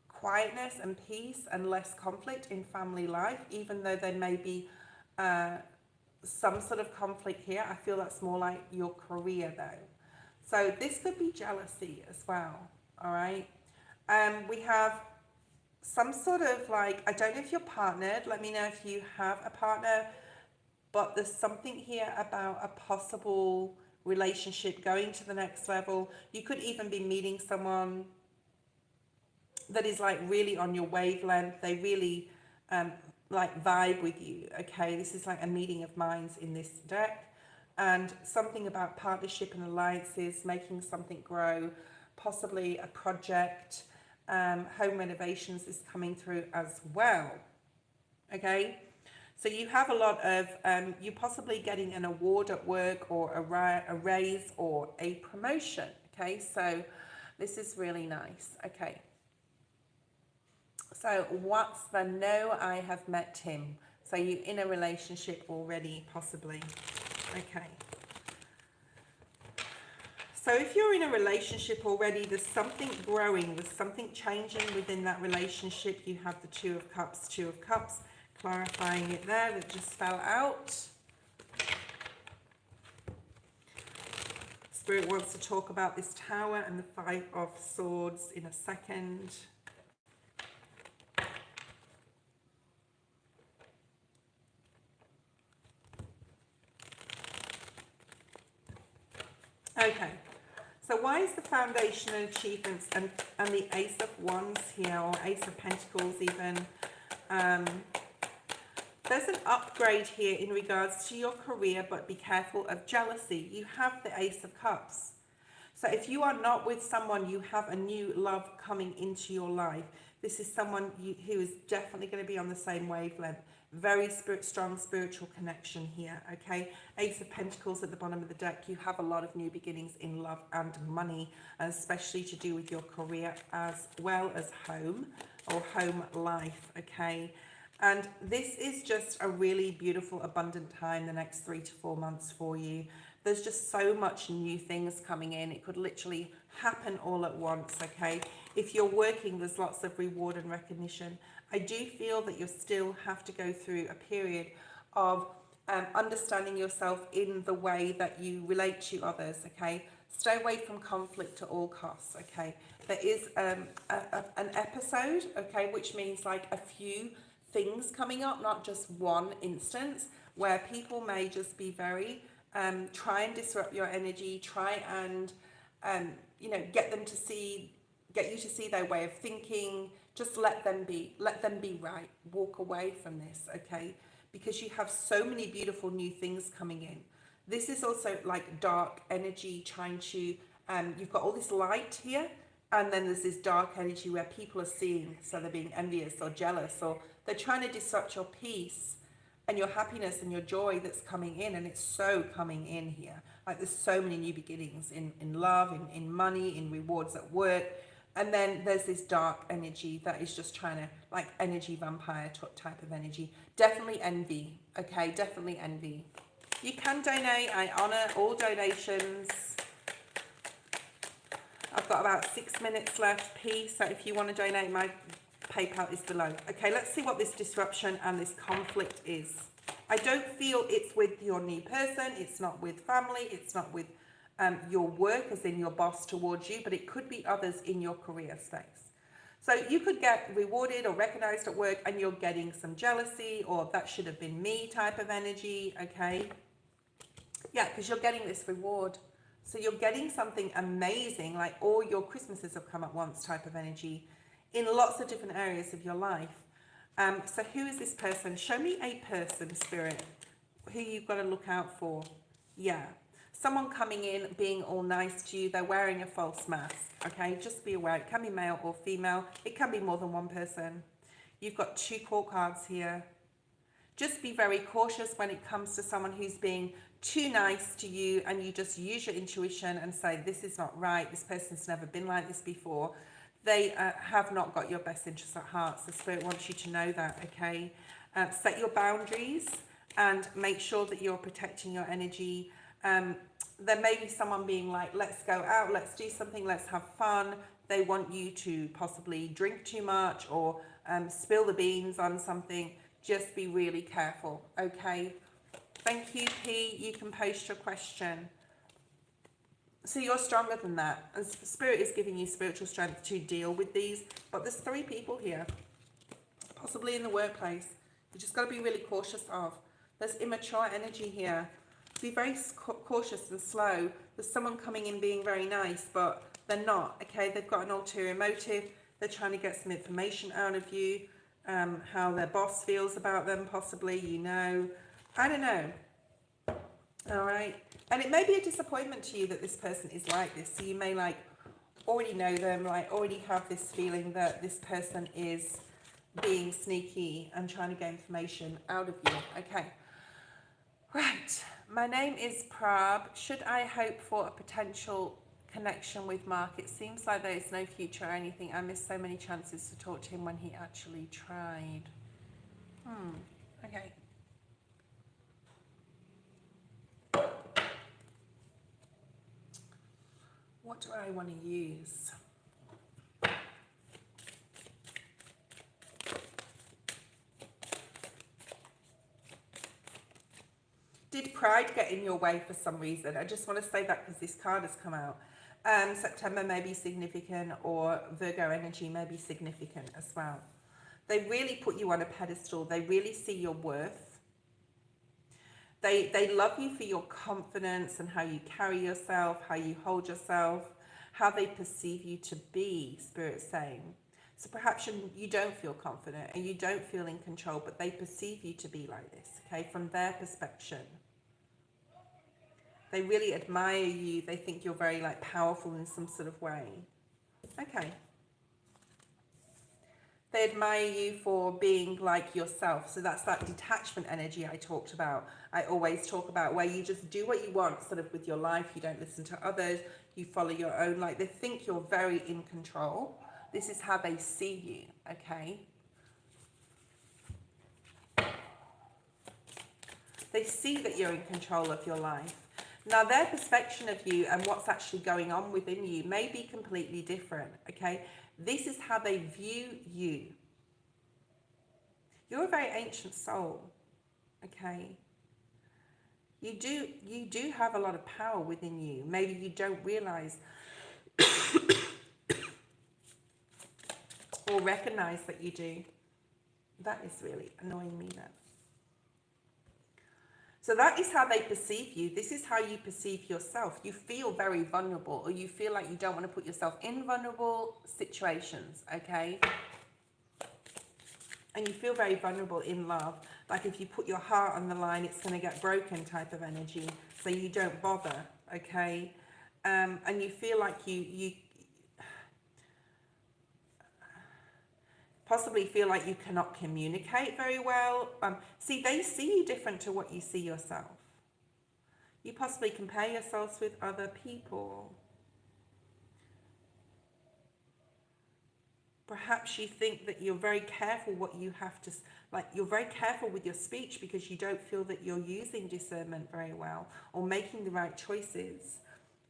quietness and peace and less conflict in family life, even though there may be some sort of conflict here. I feel that's more like your career though. So this could be jealousy as well, all right? We have some sort of like, I don't know if you're partnered, let me know if you have a partner, but there's something here about a possible relationship going to the next level. You could even be meeting someone that is like really on your wavelength. They really like vibe with you. Okay, this is like a meeting of minds in this deck, and something about partnership and alliances, making something grow, possibly a project. Home renovations is coming through as well. Okay, so you have a lot of you're possibly getting an award at work, or a raise, or a promotion. Okay, so this is really nice. Okay, so what's the no? I have met him. So you're in a relationship already, possibly. Okay. So if you're in a relationship already, there's something growing, there's something changing within that relationship. You have the Two of Cups, clarifying it there, that just fell out. Spirit wants to talk about this Tower and the Five of Swords in a second. Okay. So why is the foundation and achievements and the Ace of Wands here, or Ace of Pentacles even? There's an upgrade here in regards to your career, but be careful of jealousy. You have the Ace of Cups. So if you are not with someone, you have a new love coming into your life. This is someone who is definitely going to be on the same wavelength. Very strong spiritual connection here, okay? Ace of Pentacles at the bottom of the deck. You have a lot of new beginnings in love and money, and especially to do with your career as well as home or home life, okay? And this is just a really beautiful, abundant time the next 3 to 4 months for you. There's just so much new things coming in. It could literally happen all at once, okay? If you're working, there's lots of reward and recognition. I do feel that you still have to go through a period of understanding yourself in the way that you relate to others, okay? Stay away from conflict at all costs, okay? There is an episode, okay, which means like a few things coming up, not just one instance, where people may just be very, try and disrupt your energy, try and, you know, get you to see their way of thinking. Just let them be right. Walk away from this, okay? Because you have so many beautiful new things coming in. This is also like dark energy trying to, you've got all this light here, and then there's this dark energy where people are seeing, so they're being envious or jealous, or they're trying to disrupt your peace and your happiness and your joy that's coming in, and it's so coming in here. Like there's so many new beginnings in love, in money, in rewards at work. And then there's this dark energy that is just trying to, like energy vampire type of energy. Definitely envy, okay? Definitely envy. You can donate. I honor all donations. I've got about 6 minutes left, P. So if you want to donate, my PayPal is below. Okay, let's see what this disruption and this conflict is. I don't feel it's with your new person. It's not with family. It's not with your work, as in your boss towards you, but it could be others in your career space. So you could get rewarded or recognized at work, and you're getting some jealousy, or that should have been me type of energy, okay? Yeah, because you're getting this reward. So you're getting something amazing, like all your Christmases have come at once type of energy in lots of different areas of your life. So who is this person? Show me a person, Spirit, who you've got to look out for. Yeah. Someone coming in, being all nice to you. They're wearing a false mask, okay? Just be aware. It can be male or female. It can be more than one person. You've got 2 court cards here. Just be very cautious when it comes to someone who's being too nice to you, and you just use your intuition and say, this is not right. This person's never been like this before. They have not got your best interests at heart. So Spirit wants you to know that, okay? Set your boundaries and make sure that you're protecting your energy. There may be someone being like, let's go out, let's do something, let's have fun. They want you to possibly drink too much or spill the beans on something. Just be really careful, okay? Thank you, P. You can post your question. So you're stronger than that. And Spirit is giving you spiritual strength to deal with these. But there's 3 people here, possibly in the workplace. You just got to be really cautious of. There's immature energy here. Be very cautious and slow. There's someone coming in being very nice, but they're not, okay? They've got an ulterior motive. They're trying to get some information out of you, how their boss feels about them, possibly, you know. I don't know. All right. And it may be a disappointment to you that this person is like this. So you may like already know them, like already have this feeling that this person is being sneaky and trying to get information out of you. Okay. Right. My name is Prab. Should I hope for a potential connection with Mark? It seems like there is no future or anything. I missed so many chances to talk to him when he actually tried. Okay. What do I want to use? Did pride get in your way for some reason? I just want to say that because this card has come out. September may be significant, or Virgo energy may be significant as well. They really put you on a pedestal. They really see your worth. They love you for your confidence and how you carry yourself, how you hold yourself, how they perceive you to be, Spirit's saying. So perhaps you don't feel confident and you don't feel in control, but they perceive you to be like this, okay, from their perspective. They really admire you. They think you're very like powerful in some sort of way. Okay. They admire you for being like yourself. So that's that detachment energy I talked about. I always talk about where you just do what you want sort of with your life. You don't listen to others. You follow your own. Like they think you're very in control. This is how they see you. Okay. They see that you're in control of your life. Now, their perception of you and what's actually going on within you may be completely different, okay? This is how they view you. You're a very ancient soul, okay? You do have a lot of power within you. Maybe you don't realize or recognize that you do. That is really annoying me then. So that is how they perceive you. This is how you perceive yourself. You feel very vulnerable, or you feel like you don't want to put yourself in vulnerable situations, okay? And you feel very vulnerable in love. Like if you put your heart on the line, it's going to get broken type of energy. So you don't bother, okay? And you feel like you possibly feel like you cannot communicate very well. See, they see you different to what you see yourself. You possibly compare yourselves with other people. Perhaps you think that you're very careful what you have to, like you're very careful with your speech because you don't feel that you're using discernment very well or making the right choices,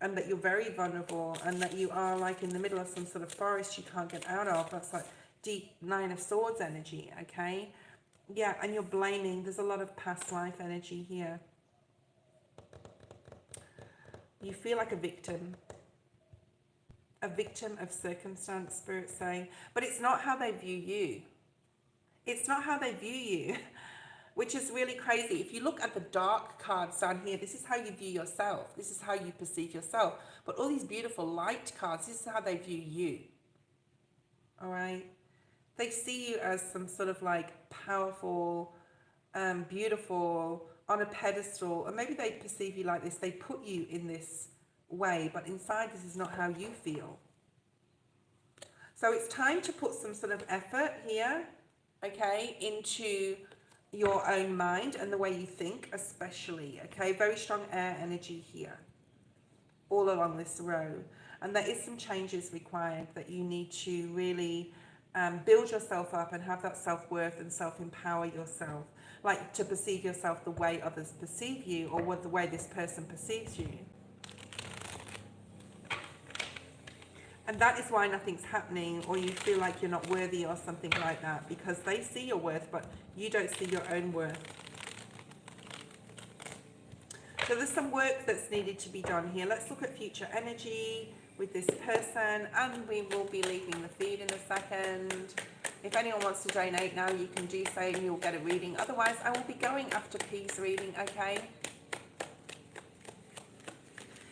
and that you're very vulnerable and that you are like in the middle of some sort of forest you can't get out of. That's like deep Nine of Swords energy, okay? Yeah, and you're blaming. There's a lot of past life energy here. You feel like a victim of circumstance, Spirit saying, but it's not how they view you. It's not how they view you, which is really crazy. If you look at the dark cards down here, this is how you view yourself. This is how you perceive yourself. But all these beautiful light cards, this is how they view you. All right? They see you as some sort of like powerful, beautiful, on a pedestal. And maybe they perceive you like this. They put you in this way, but inside this is not how you feel. So it's time to put some sort of effort here, okay, into your own mind and the way you think, especially, okay? Very strong air energy here, all along this row. And there is some changes required that you need to really build yourself up and have that self-worth and self-empower yourself, like to perceive yourself the way others perceive you, or what the way this person perceives you. And that is why nothing's happening, or you feel like you're not worthy or something like that, because they see your worth, but you don't see your own worth. So there's some work that's needed to be done here. Let's look at future energy with this person, and we will be leaving the feed in a second. If anyone wants to donate now, you can do so and you'll get a reading. Otherwise, I will be going after P's reading, okay?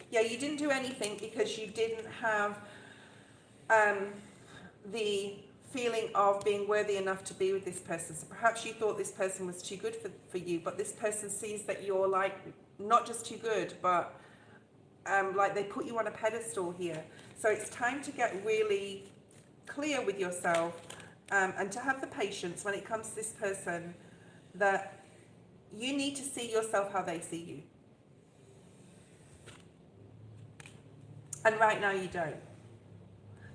Yeah, you didn't do anything because you didn't have the feeling of being worthy enough to be with this person. So perhaps you thought this person was too good for you, but this person sees that you're like not just too good, but like they put you on a pedestal here. So it's time to get really clear with yourself, and to have the patience when it comes to this person, that you need to see yourself how they see you. And right now you don't.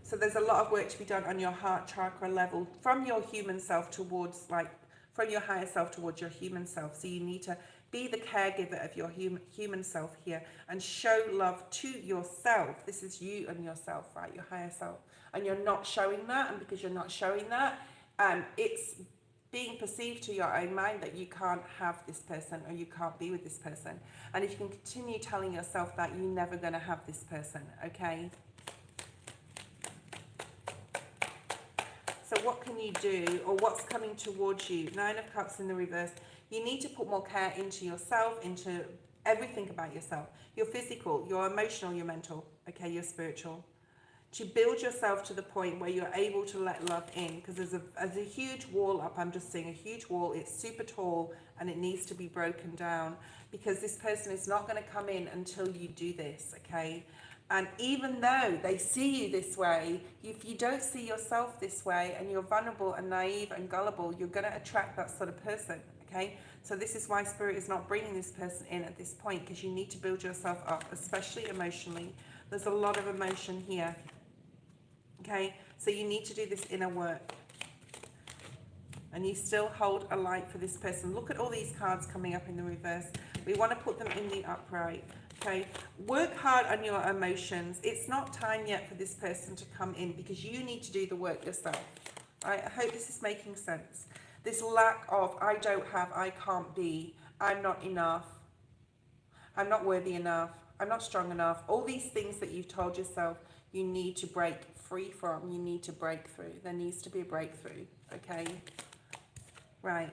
So there's a lot of work to be done on your heart chakra level, from your human self towards, like, from your higher self towards your human self. So you need to be the caregiver of your human self here and show love to yourself. This is you and yourself, right? Your higher self. And you're not showing that. And because you're not showing that, it's being perceived to your own mind that you can't have this person or you can't be with this person. And if you can continue telling yourself that, you're never going to have this person, okay? So what can you do, or what's coming towards you? 9 of Cups in the reverse. You need to put more care into yourself, into everything about yourself. Your physical, your emotional, your mental, okay, your spiritual. To build yourself to the point where you're able to let love in, because there's a huge wall up. I'm just seeing a huge wall. It's super tall and it needs to be broken down, because this person is not going to come in until you do this, okay? And even though they see you this way, if you don't see yourself this way and you're vulnerable and naive and gullible, you're going to attract that sort of person, okay? So this is why Spirit is not bringing this person in at this point, because you need to build yourself up, especially emotionally. There's a lot of emotion here, okay? So you need to do this inner work. And you still hold a light for this person. Look at all these cards coming up in the reverse. We want to put them in the upright. Okay, work hard on your emotions. It's not time yet for this person to come in, because you need to do the work yourself. Right? I hope this is making sense. This lack of I don't have, I can't be, I'm not enough, I'm not worthy enough, I'm not strong enough. All these things that you've told yourself, you need to break free from. You need to break through. There needs to be a breakthrough. Okay? Right.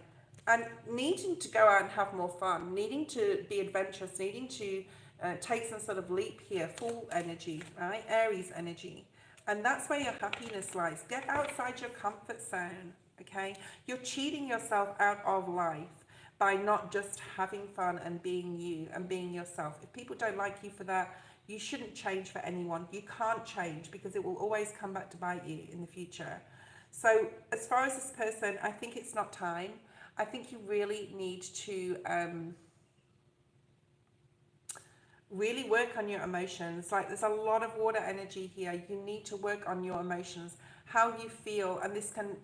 And needing to go out and have more fun, needing to be adventurous, needing to take some sort of leap here, full energy, right? Aries energy. And that's where your happiness lies. Get outside your comfort zone, okay? You're cheating yourself out of life by not just having fun and being you and being yourself. If people don't like you for that, you shouldn't change for anyone. You can't change, because it will always come back to bite you in the future. So as far as this person, I think it's not time. I think you really need to really work on your emotions. Like, there's a lot of water energy here. You need to work on your emotions, how you feel, and this can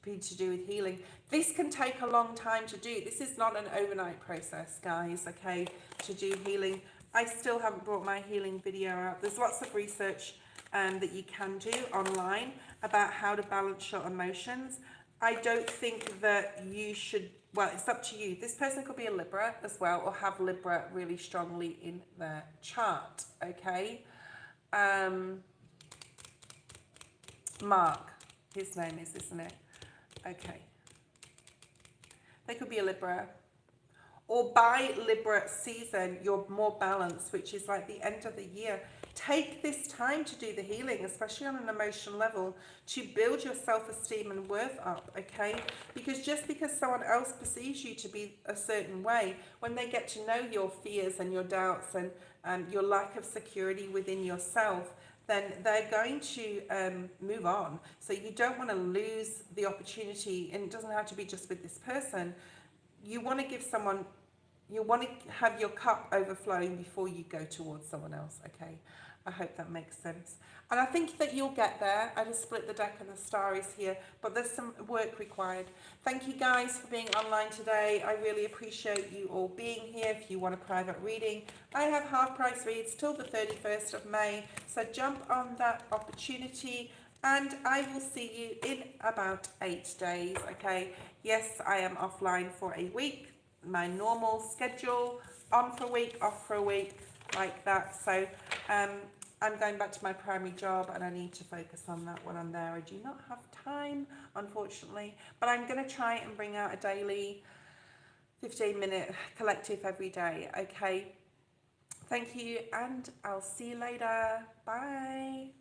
be to do with healing. This can take a long time to do. This is not an overnight process, guys, okay, to do healing. I still haven't brought my healing video out. There's lots of research that you can do online about how to balance your emotions. I don't think that you should, well, it's up to you. This person could be a Libra as well, or have Libra really strongly in their chart, okay? Mark, his name is, isn't it? Okay. They could be a Libra. Or by Libra season, you're more balanced, which is like the end of the year. Take this time to do the healing, especially on an emotional level, to build your self-esteem and worth up, okay? Because just because someone else perceives you to be a certain way, when they get to know your fears and your doubts and your lack of security within yourself, then they're going to move on. So you don't want to lose the opportunity, and it doesn't have to be just with this person. You want to give someone, you want to have your cup overflowing before you go towards someone else, okay? I hope that makes sense. And I think that you'll get there. I just split the deck and the star is here, but there's some work required. Thank you guys for being online today. I really appreciate you all being here. If you want a private reading, I have half price reads till the 31st of May. So jump on that opportunity, and I will see you in about 8 days, okay? Yes, I am offline for a week. My normal schedule, on for a week, off for a week, like that. So I'm going back to my primary job, and I need to focus on that when I'm there. I do not have time, unfortunately, but I'm going to try and bring out a daily 15-minute collective every day, okay? Thank you, and I'll see you later. Bye.